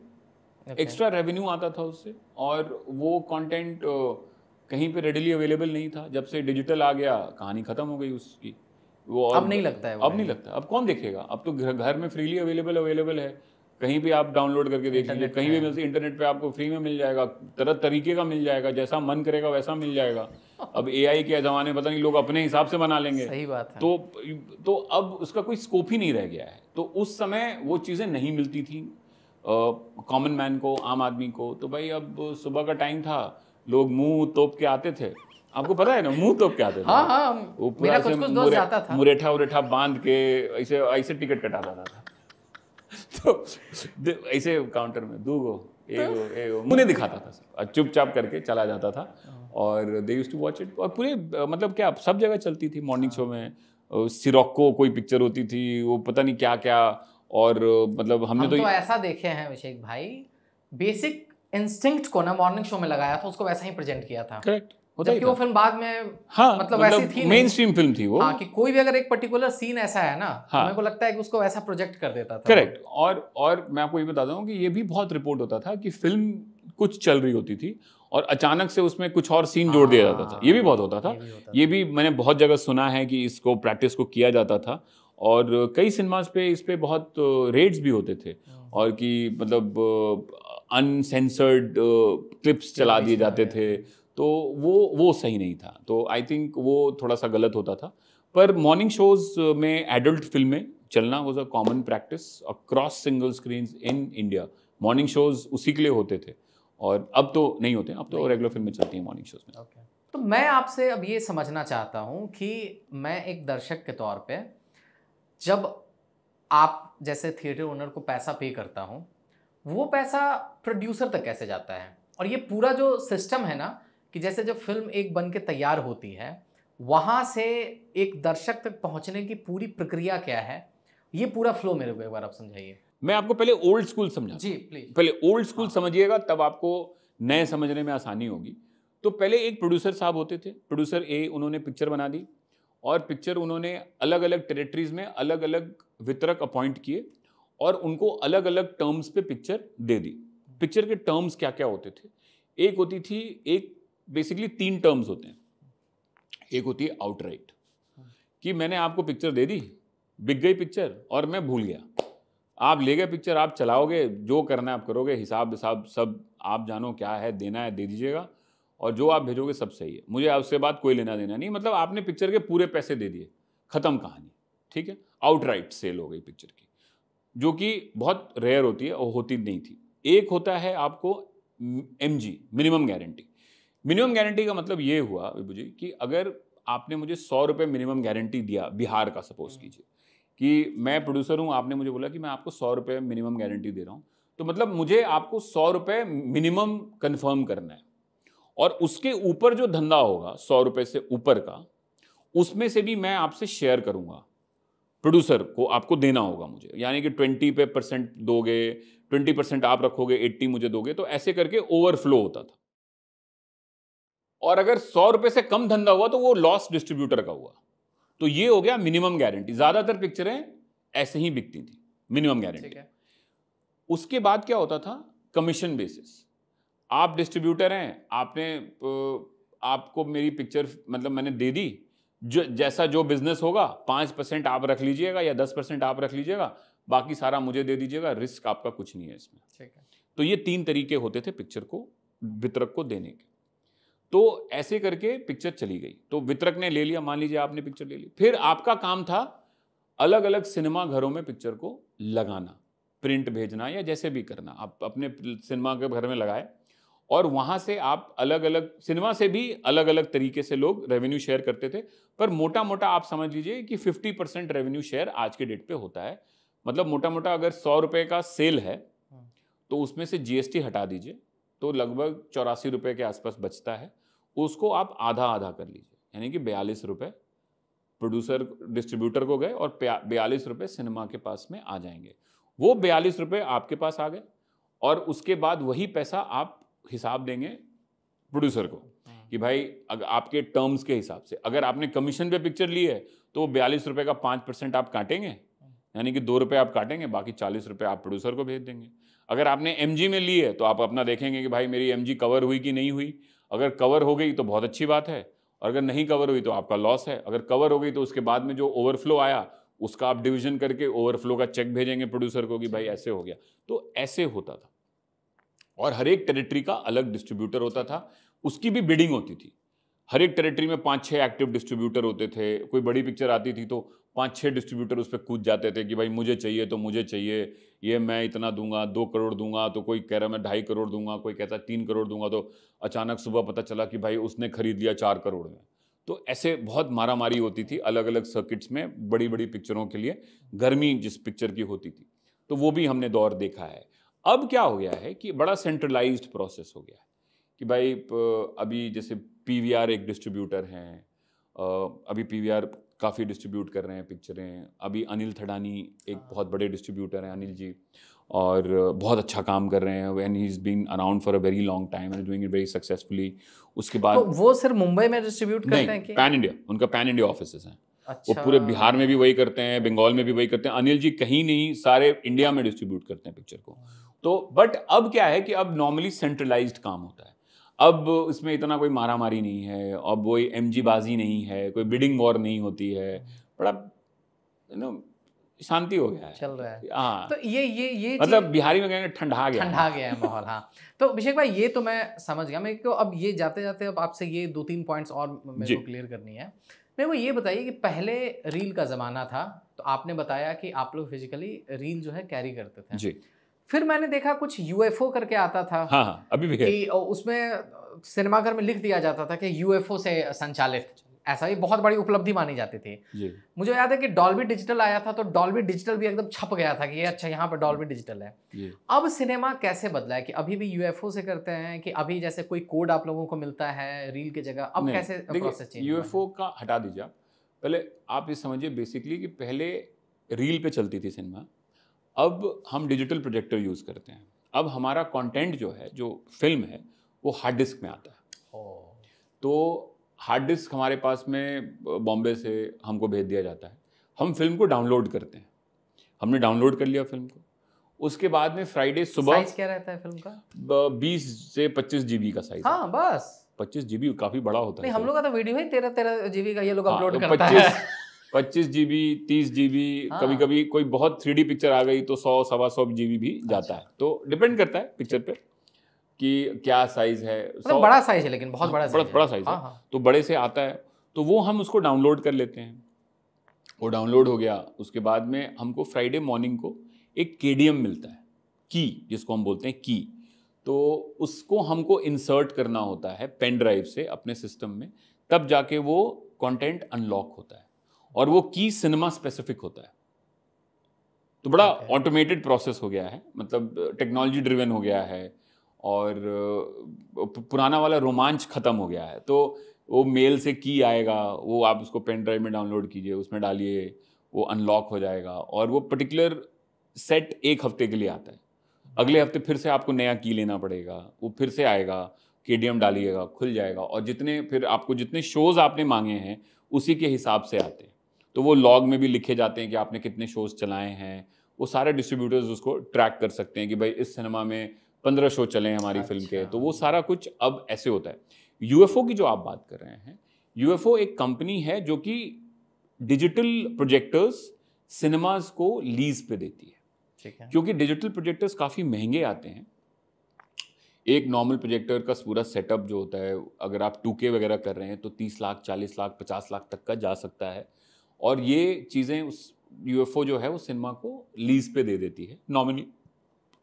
extra revenue आता था उससे, और वो कंटेंट कहीं पे रेडिली अवेलेबल नहीं था। जब से डिजिटल आ गया, कहानी खत्म हो गई उसकी। वो अब नहीं लगता है, अब नहीं लगता। अब कौन देखेगा? अब तो घर में फ्रीली अवेलेबल है, कहीं भी आप डाउनलोड करके देख लीजिए, कहीं भी मिलती, इंटरनेट पे आपको फ्री में मिल जाएगा, तरह तरीके का मिल जाएगा, जैसा मन करेगा वैसा मिल जाएगा। अब AI के ज़माने पता नहीं लोग अपने हिसाब से बना लेंगे। सही बात है। तो अब उसका कोई स्कोप ही नहीं रह गया है। तो उस समय वो चीज़ें नहीं मिलती थी कॉमन मैन को, आम आदमी को। तो भाई अब सुबह का टाइम था, लोग मुंह तोप के आते थे, आपको पता है ना, मुंह तोप के आते थे। हाँ, वो मेरा कुछ दोस्त जाता था, मुरेठा बांध के ऐसे टिकट कटाता था। तो ऐसे काउंटर में दूगो एगो मुझे दिखाता था सब, चुपचाप करके चला जाता था, और they used to watch it. और पूरे मतलब क्या सब जगह चलती थी मॉर्निंग शो में। सिरोक्को कोई पिक्चर होती थी, वो पता नहीं क्या क्या, और मतलब हमने तो ऐसा देखे हैं अभिषेक भाई, बेसिक इंस्टिंक्ट को ना मॉर्निंग शो में लगाया था, उसको वैसा ही प्रेजेंट किया था। करेक्ट, जबकि वो फिल्म बाद में मतलब वैसी थी, मेन स्ट्रीम फिल्म थी वो। हाँ, कि कोई भी अगर एक पर्टिकुलर सीन ऐसा है ना, हाँ, मेरे को लगता है कि उसको वैसा प्रोजेक्ट कर देता था। करेक्ट। और मैं आपको ये बताता हूँ कि ये भी बहुत रिपोर्ट होता था कि फिल्म कुछ चल रही होती थी और अचानक से उसमें कुछ और सीन जोड़ दिया जाता था। ये भी बहुत होता था। ये भी मैंने बहुत जगह सुना है कि इसको प्रैक्टिस को किया जाता था, और कई सिनेमाज पे इस पे बहुत रेड्स भी होते थे, और कि मतलब अनसेंसर्ड क्लिप्स चला दिए जाते थे। तो वो सही नहीं था। तो आई थिंक वो थोड़ा सा गलत होता था। पर मॉर्निंग शोज में एडल्ट फिल्में चलना was a common practice across single screens in India. Morning shows उसी के लिए होते थे, और अब तो नहीं होते, अब तो रेगुलर फिल्में चलती हैं मॉर्निंग शोज में। तो मैं आपसे अब ये समझना चाहता हूँ कि मैं एक दर्शक के तौर पे, जब आप जैसे थिएटर ओनर को पैसा पे करता हूँ, वो पैसा प्रोड्यूसर तक कैसे जाता है? और ये पूरा जो सिस्टम है ना, कि जैसे जब फिल्म एक बन के तैयार होती है, वहाँ से एक दर्शक तक पहुँचने की पूरी प्रक्रिया क्या है, ये पूरा फ्लो मेरे को एक बार आप समझाइए। मैं आपको पहले ओल्ड स्कूल समझा जी प्लीज। पहले ओल्ड स्कूल समझिएगा, तब आपको नए समझने में आसानी होगी। तो पहले एक प्रोड्यूसर साहब होते थे, प्रोड्यूसर ए, उन्होंने पिक्चर बना दी और पिक्चर उन्होंने अलग अलग टेरिटरीज में अलग अलग वितरक अपॉइंट किए और उनको अलग अलग टर्म्स पे पिक्चर दे दी। पिक्चर के टर्म्स क्या क्या होते थे? एक होती थी, एक बेसिकली 3 टर्म्स होते हैं। एक होती है आउटराइट, कि मैंने आपको पिक्चर दे दी, बिक गई पिक्चर और मैं भूल गया, आप ले गए पिक्चर, आप चलाओगे, जो करना है आप करोगे, हिसाब सब आप जानो, क्या है देना है दे दीजिएगा, और जो आप भेजोगे सब सही है, मुझे उससे बात कोई लेना देना नहीं। मतलब आपने पिक्चर के पूरे पैसे दे दिए, खत्म कहानी, ठीक है। आउटराइट सेल हो गई पिक्चर की, जो कि बहुत रेयर होती है और होती नहीं थी। एक होता है आपको MG, minimum guarantee. Minimum guarantee का मतलब ये हुआ विभू जी कि अगर आपने मुझे 100 रुपये मिनिमम गारंटी दिया, बिहार का सपोज कीजिए कि मैं प्रोड्यूसर हूँ, आपने मुझे बोला कि मैं आपको 100 रुपये मिनिमम गारंटी दे रहा हूँ, तो मतलब मुझे आपको 100 रुपये मिनिमम कंफर्म करना है, और उसके ऊपर जो धंधा होगा 100 रुपये से ऊपर का, उसमें से भी मैं आपसे शेयर करूंगा, प्रोड्यूसर को आपको देना होगा मुझे, यानी कि 20% दोगे, 20% आप रखोगे, 80 मुझे दोगे, तो ऐसे करके ओवरफ्लो होता था। और अगर 100 रुपये से कम धंधा हुआ तो वो लॉस डिस्ट्रीब्यूटर का हुआ। तो ये हो गया मिनिमम गारंटी। ज्यादातर पिक्चरें ऐसे ही बिकती थी, मिनिमम गारंटी। उसके बाद क्या होता था? Commission basis. आप डिस्ट्रीब्यूटर हैं, आपको मेरी पिक्चर मतलब मैंने दे दी, जैसा जो बिजनेस होगा 5% आप रख लीजिएगा या 10% आप रख लीजिएगा, बाकी सारा मुझे दे दीजिएगा, रिस्क आपका कुछ नहीं है इसमें। ठीक है। तो ये 3 तरीके होते थे पिक्चर को वितरक को देने के। तो ऐसे करके पिक्चर चली गई, तो वितरक ने ले लिया, मान लीजिए आपने पिक्चर ले ली, फिर आपका काम था अलग अलग सिनेमा घरों में पिक्चर को लगाना, प्रिंट भेजना या जैसे भी करना। आप अपने सिनेमा के घर में लगाए और वहाँ से आप अलग अलग सिनेमा से भी अलग अलग तरीके से लोग रेवेन्यू शेयर करते थे। पर मोटा मोटा आप समझ लीजिए कि 50% रेवेन्यू शेयर आज के डेट पे होता है। मतलब मोटा मोटा अगर 100 रुपये का सेल है तो उसमें से GST हटा दीजिए तो लगभग 84 रुपये के आसपास बचता है। उसको आप आधा आधा कर लीजिए, यानी कि 42 रुपये प्रोड्यूसर डिस्ट्रीब्यूटर को गए और 42 रुपये सिनेमा के पास में आ जाएंगे। वो 42 रुपये आपके पास आ गए और उसके बाद वही पैसा आप हिसाब देंगे प्रोड्यूसर को कि भाई अगर आपके टर्म्स के हिसाब से, अगर आपने कमीशन पे पिक्चर ली है तो 42 रुपये का 5% आप काटेंगे, यानी कि 2 रुपये आप काटेंगे, बाकी 40 रुपये आप प्रोड्यूसर को भेज देंगे। अगर आपने MG में ली है तो आप अपना देखेंगे कि भाई मेरी MG कवर हुई कि नहीं हुई। अगर कवर हो गई तो बहुत अच्छी बात है, और अगर नहीं कवर हुई तो आपका लॉस है। अगर कवर हो गई तो उसके बाद में जो ओवरफ्लो आया उसका आप डिवीजन करके ओवरफ्लो का चेक भेजेंगे प्रोड्यूसर को कि भाई ऐसे हो गया। तो ऐसे होता था और हर एक टेरिटरी का अलग डिस्ट्रीब्यूटर होता था, उसकी भी बिडिंग होती थी। हर एक टेरिटरी में 5-6 एक्टिव डिस्ट्रीब्यूटर होते थे। कोई बड़ी पिक्चर आती थी तो 5-6 डिस्ट्रीब्यूटर उस पर कूद जाते थे कि भाई मुझे चाहिए तो मुझे चाहिए, ये मैं इतना दूंगा, 2 करोड़ दूंगा, तो कोई कह रहा मैं 2.5 करोड़ दूंगा, कोई कहता 3 करोड़ दूंगा, तो अचानक सुबह पता चला कि भाई उसने खरीद लिया 4 करोड़ में। तो ऐसे बहुत मारामारी होती थी अलग अलग सर्किट्स में बड़ी बड़ी पिक्चरों के लिए, गर्मी जिस पिक्चर की होती थी। तो वो भी हमने दौर देखा है। अब क्या हो गया है कि बड़ा सेंट्रलाइज्ड प्रोसेस हो गया है कि भाई अभी जैसे PVR एक डिस्ट्रीब्यूटर हैं, अभी PVR काफ़ी डिस्ट्रीब्यूट कर रहे हैं पिक्चरें। अभी अनिल थडानी एक बहुत बड़े डिस्ट्रीब्यूटर हैं, अनिल जी, और बहुत अच्छा काम कर रहे हैं। When he is been around for a very long time and doing it very successfully. उसके बाद तो वो सिर्फ मुंबई में डिस्ट्रीब्यूट करते हैं कि पैन इंडिया, उनका पैन इंडिया ऑफिसेस हैं। अच्छा। वो पूरे बिहार में भी वही करते हैं, बंगाल में भी वही करते हैं। अनिल जी कहीं नहीं, सारे इंडिया में डिस्ट्रीब्यूट करते हैं पिक्चर को। तो बट अब क्या है कि अब नॉर्मली सेंट्रलाइज्ड काम होता है। अब इसमें इतना कोई मारामारी नहीं है, अब कोई MG बाजी नहीं है, कोई बिडिंग वॉर नहीं होती है, बड़ा शांति हो गया है, चल रहा है। हाँ, तो ये मतलब बिहारी में कहेंगे ठंडा गया है माहौल। हाँ, तो अभिषेक भाई ये तो मैं समझ गया। मेरे को अब ये जाते जाते अब आपसे ये 2-3 पॉइंट्स और मेरे को क्लियर करनी है। मेरे को ये बताइए कि पहले रील का ज़माना था, तो आपने बताया कि आप लोग फिजिकली रील जो है कैरी करते थे जी। फिर मैंने देखा कुछ UFO करके आता था। हाँ, अभी भी है। कि उसमें सिनेमाघर में लिख दिया जाता था कि UFO से संचालित। ऐसा ही बहुत बड़ी उपलब्धि मानी जाती थी। जी मुझे याद है कि डॉल्बी डिजिटल आया था तो डॉल्बी डिजिटल भी एकदम छप गया था कि ये अच्छा यहाँ पर डॉल्बी डिजिटल है। जी अब सिनेमा कैसे बदला है कि अभी भी यूएफओ से करते हैं कि अभी जैसे कोई कोड आप लोगों को मिलता है रील की जगह, अब नहीं, कैसे प्रोसेस चेंज हुआ है? यूएफओ का हटा दीजिए आप। पहले आप ये समझिए बेसिकली कि पहले रील पे चलती थी सिनेमा, अब हम डिजिटल प्रोजेक्टर यूज़ करते हैं। अब हमारा कंटेंट जो है, जो फिल्म है, वो हार्ड डिस्क में आता है। तो हार्ड डिस्क हमारे पास में बॉम्बे से हमको भेज दिया जाता है, हम फिल्म को डाउनलोड करते हैं। हमने डाउनलोड कर लिया फिल्म को, उसके बाद में फ्राइडे सुबह साइज क्या रहता है फिल्म का? 20 से 25 जीबी का साइज। हाँ बस 25 जीबी काफ़ी बड़ा होता है। नहीं, हम लोग का तो वीडियो ही 13 जीबी का ये लोग हाँ, अपलोड तो करता है। 25 जीबी, 30 जीबी, हाँ। कभी कभी कोई बहुत 3D पिक्चर आ गई तो 100 सवा 100 जीबी भी जाता है। तो डिपेंड करता है पिक्चर पे कि क्या साइज है। मतलब बड़ा साइज है, लेकिन बहुत बड़ा साइज है। बड़ा साइज है। हाँ, हाँ। तो बड़े से आता है, तो वो हम उसको डाउनलोड कर लेते हैं। वो डाउनलोड हो गया, उसके बाद में हमको फ्राइडे मॉर्निंग को एक केडीएम मिलता है, की जिसको हम बोलते हैं की। तो उसको हमको इंसर्ट करना होता है पेन ड्राइव से अपने सिस्टम में, तब जाके वो कंटेंट अनलॉक होता है और वो की सिनेमा स्पेसिफिक होता है। तो बड़ा ऑटोमेटेड प्रोसेस हो गया है, मतलब टेक्नोलॉजी ड्रिवन हो गया है और पुराना वाला रोमांच खत्म हो गया है। तो वो मेल से की आएगा, वो आप उसको पेन ड्राइव में डाउनलोड कीजिए, उसमें डालिए, वो अनलॉक हो जाएगा और वो पर्टिकुलर सेट एक हफ्ते के लिए आता है। अगले हफ्ते फिर से आपको नया की लेना पड़ेगा, वो फिर से आएगा, केडीएम डालिएगा, खुल जाएगा और जितने फिर आपको जितने शोज़ आपने मांगे हैं उसी के हिसाब से आते हैं। तो वो लॉग में भी लिखे जाते हैं कि आपने कितने शोज़ चलाए हैं। वो सारे डिस्ट्रीब्यूटर्स उसको ट्रैक कर सकते हैं कि भाई इस सिनेमा में 15 शो चले हैं हमारी फिल्म के। तो वो सारा कुछ अब ऐसे होता है। यूएफओ की जो आप बात कर रहे हैं, यूएफओ एक कंपनी है जो कि डिजिटल प्रोजेक्टर्स सिनेमाज को लीज पे देती है। ठीक है। क्योंकि डिजिटल प्रोजेक्टर्स काफ़ी महंगे आते हैं। एक नॉर्मल प्रोजेक्टर का पूरा सेटअप जो होता है, अगर आप 2K वगैरह कर रहे हैं तो 30 लाख, 40 लाख, 50 लाख तक का जा सकता है। और ये चीज़ें उस यूएफओ जो है वो सिनेमा को लीज पे दे देती है नॉमिनल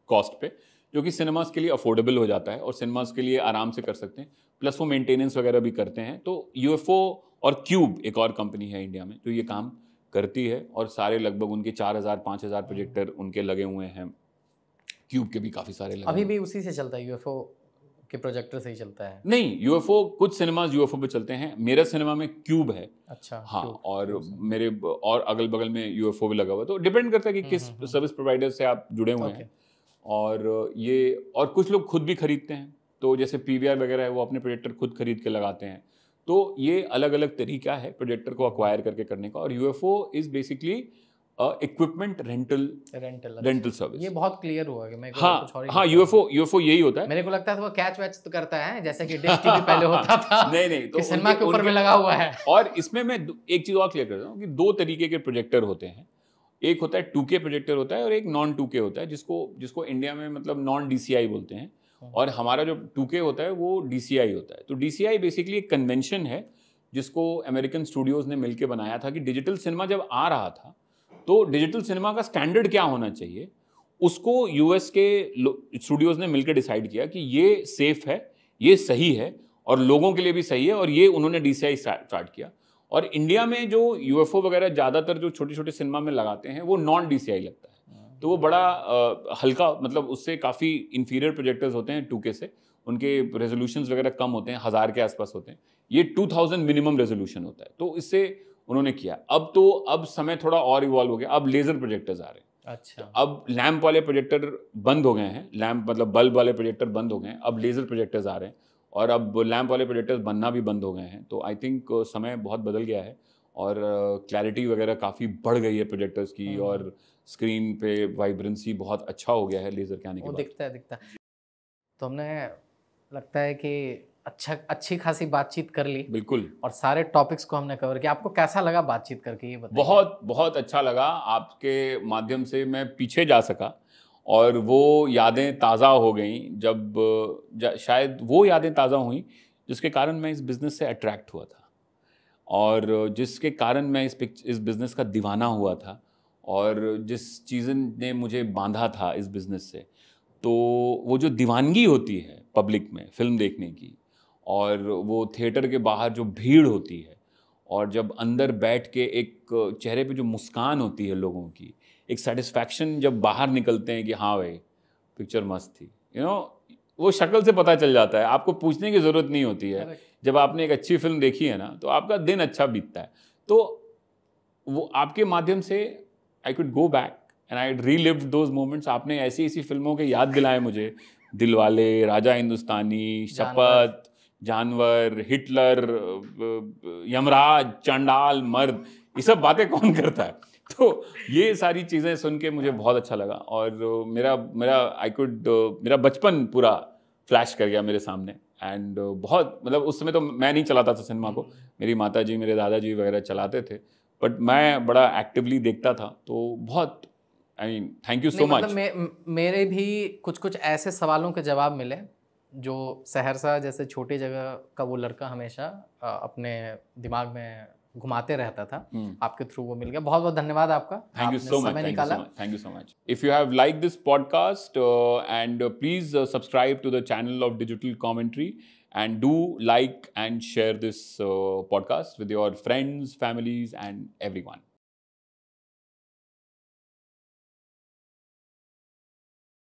कॉस्ट पे, जो कि सिनेमास के लिए अफोर्डेबल हो जाता है और सिनेमास के लिए आराम से कर सकते हैं। प्लस वो मेंटेनेंस वगैरह भी करते हैं। तो यूएफओ और क्यूब एक और कंपनी है इंडिया में जो ये काम करती है और सारे लगभग उनके 4000-5000 प्रोजेक्टर उनके लगे हुए हैं। क्यूब के भी काफ़ी सारे लगे अभी भी उसी से चलता है, यूएफओ के प्रोजेक्टर से ही चलता है? नहीं, यूएफओ कुछ सिनेमाज यूएफओ पे चलते हैं। मेरा सिनेमा में क्यूब है। अच्छा। हाँ, और मेरे और अगल बगल में यूएफओ भी लगा हुआ है। तो डिपेंड करता है कि किस सर्विस प्रोवाइडर से आप जुड़े हुए हैं। और ये और कुछ लोग खुद भी खरीदते हैं, तो जैसे पीवीआर वगैरह है वो अपने प्रोजेक्टर खुद खरीद के लगाते हैं। तो ये अलग अलग तरीका है प्रोजेक्टर को अक्वायर करके करने का। और UFO is basically equipment rental service. ये बहुत क्लियर हुआ कि मैं हाँ कुछ और ही हाँ, यूएफओ यही होता है। मेरे को लगता था वो कैच वैच तो करता है जैसे कि डिश टीवी पहले होता था। नहीं, तो सिनेमा के ऊपर में लगा हुआ है। और इसमें मैं एक चीज और क्लियर कर रहा हूँ कि दो तरीके के प्रोजेक्टर होते हैं। एक होता है 2K प्रोजेक्टर होता है और एक नॉन 2K होता है, जिसको इंडिया में मतलब नॉन DCI बोलते हैं। और हमारा जो 2K होता है वो DCI होता है। तो DCI बेसिकली एक कन्वेंशन है जिसको अमेरिकन स्टूडियोज ने मिलकर बनाया था कि डिजिटल सिनेमा जब आ रहा था तो डिजिटल सिनेमा का स्टैंडर्ड क्या होना चाहिए, उसको यूएस के स्टूडियोज ने मिलकर डिसाइड किया कि ये सेफ है, ये सही है और लोगों के लिए भी सही है, और ये उन्होंने DCI स्टार्ट किया। और इंडिया में जो यूएफओ वगैरह ज़्यादातर जो छोटे छोटे सिनेमा में लगाते हैं वो नॉन DCI लगता है। तो वो बड़ा हल्का, मतलब उससे काफ़ी इंफीरियर प्रोजेक्टर्स होते हैं 2K से। उनके रेजोल्यूशंस वगैरह कम होते हैं, 1000 के आसपास होते हैं। ये 2000 मिनिमम रेजोल्यूशन होता है। तो इससे उन्होंने किया। अब समय थोड़ा और इवॉल्व हो गया, अब लेजर प्रोजेक्टर्स आ रहे हैं। अच्छा। तो अब लैंप वाले प्रोजेक्टर बंद हो गए हैं, लैंप मतलब बल्ब वाले प्रोजेक्टर बंद हो गए हैं, अब लेजर प्रोजेक्टर्स आ रहे हैं और अब लैंप वाले प्रोजेक्टर्स बनना भी बंद हो गए हैं। तो आई थिंक समय बहुत बदल गया है और क्लैरिटी वगैरह काफ़ी बढ़ गई है प्रोजेक्टर्स की, और स्क्रीन पे वाइब्रेंसी बहुत अच्छा हो गया है लेजर के आने के बाद। दिखता है। तो हमने लगता है कि अच्छी खासी बातचीत कर ली। बिल्कुल। और सारे टॉपिक्स को हमने कवर किया। आपको कैसा लगा बातचीत करके, ये बताइए। बहुत बहुत अच्छा लगा। आपके माध्यम से मैं पीछे जा सका और वो यादें ताज़ा हो गईं, शायद वो यादें ताज़ा हुई जिसके कारण मैं इस बिज़नेस से अट्रैक्ट हुआ था और जिसके कारण मैं इस बिज़नेस का दीवाना हुआ था और जिस चीज़ ने मुझे बांधा था इस बिज़नेस से। तो वो जो दीवानगी होती है पब्लिक में फ़िल्म देखने की, और वो थिएटर के बाहर जो भीड़ होती है, और जब अंदर बैठ के एक चेहरे पे जो मुस्कान होती है लोगों की, एक सेटिस्फैक्शन जब बाहर निकलते हैं कि हाँ भाई पिक्चर मस्त थी, वो शक्ल से पता चल जाता है, आपको पूछने की ज़रूरत नहीं होती है। जब आपने एक अच्छी फिल्म देखी है ना तो आपका दिन अच्छा बीतता है। तो वो आपके माध्यम से I could go back and I relived those moments. आपने ऐसी ऐसी फिल्मों के याद दिलाए मुझे, दिलवाले, राजा हिंदुस्तानी, शपथ, जानवर, हिटलर, यमराज, चंडाल, मर्द, ये सब बातें कौन करता है। तो ये सारी चीज़ें सुन के मुझे बहुत अच्छा लगा और मेरा बचपन पूरा फ्लैश कर गया मेरे सामने। एंड बहुत मतलब उस समय तो मैं नहीं चलाता था सिनेमा को, मेरी माताजी मेरे दादाजी वगैरह चलाते थे, बट मैं बड़ा एक्टिवली देखता था। तो बहुत थैंक यू सो मच। मतलब मेरे भी कुछ कुछ ऐसे सवालों के जवाब मिले जो सहरसा जैसे छोटी जगह का वो लड़का हमेशा अपने दिमाग में घुमाते रहता था। आपके थ्रू वो मिल गया। बहुत बहुत धन्यवाद आपका। Thank you so much. Thank you so much. If you have liked this podcast and please subscribe to the channel of Digital Commentary and do like and share this podcast with your friends, families and everyone.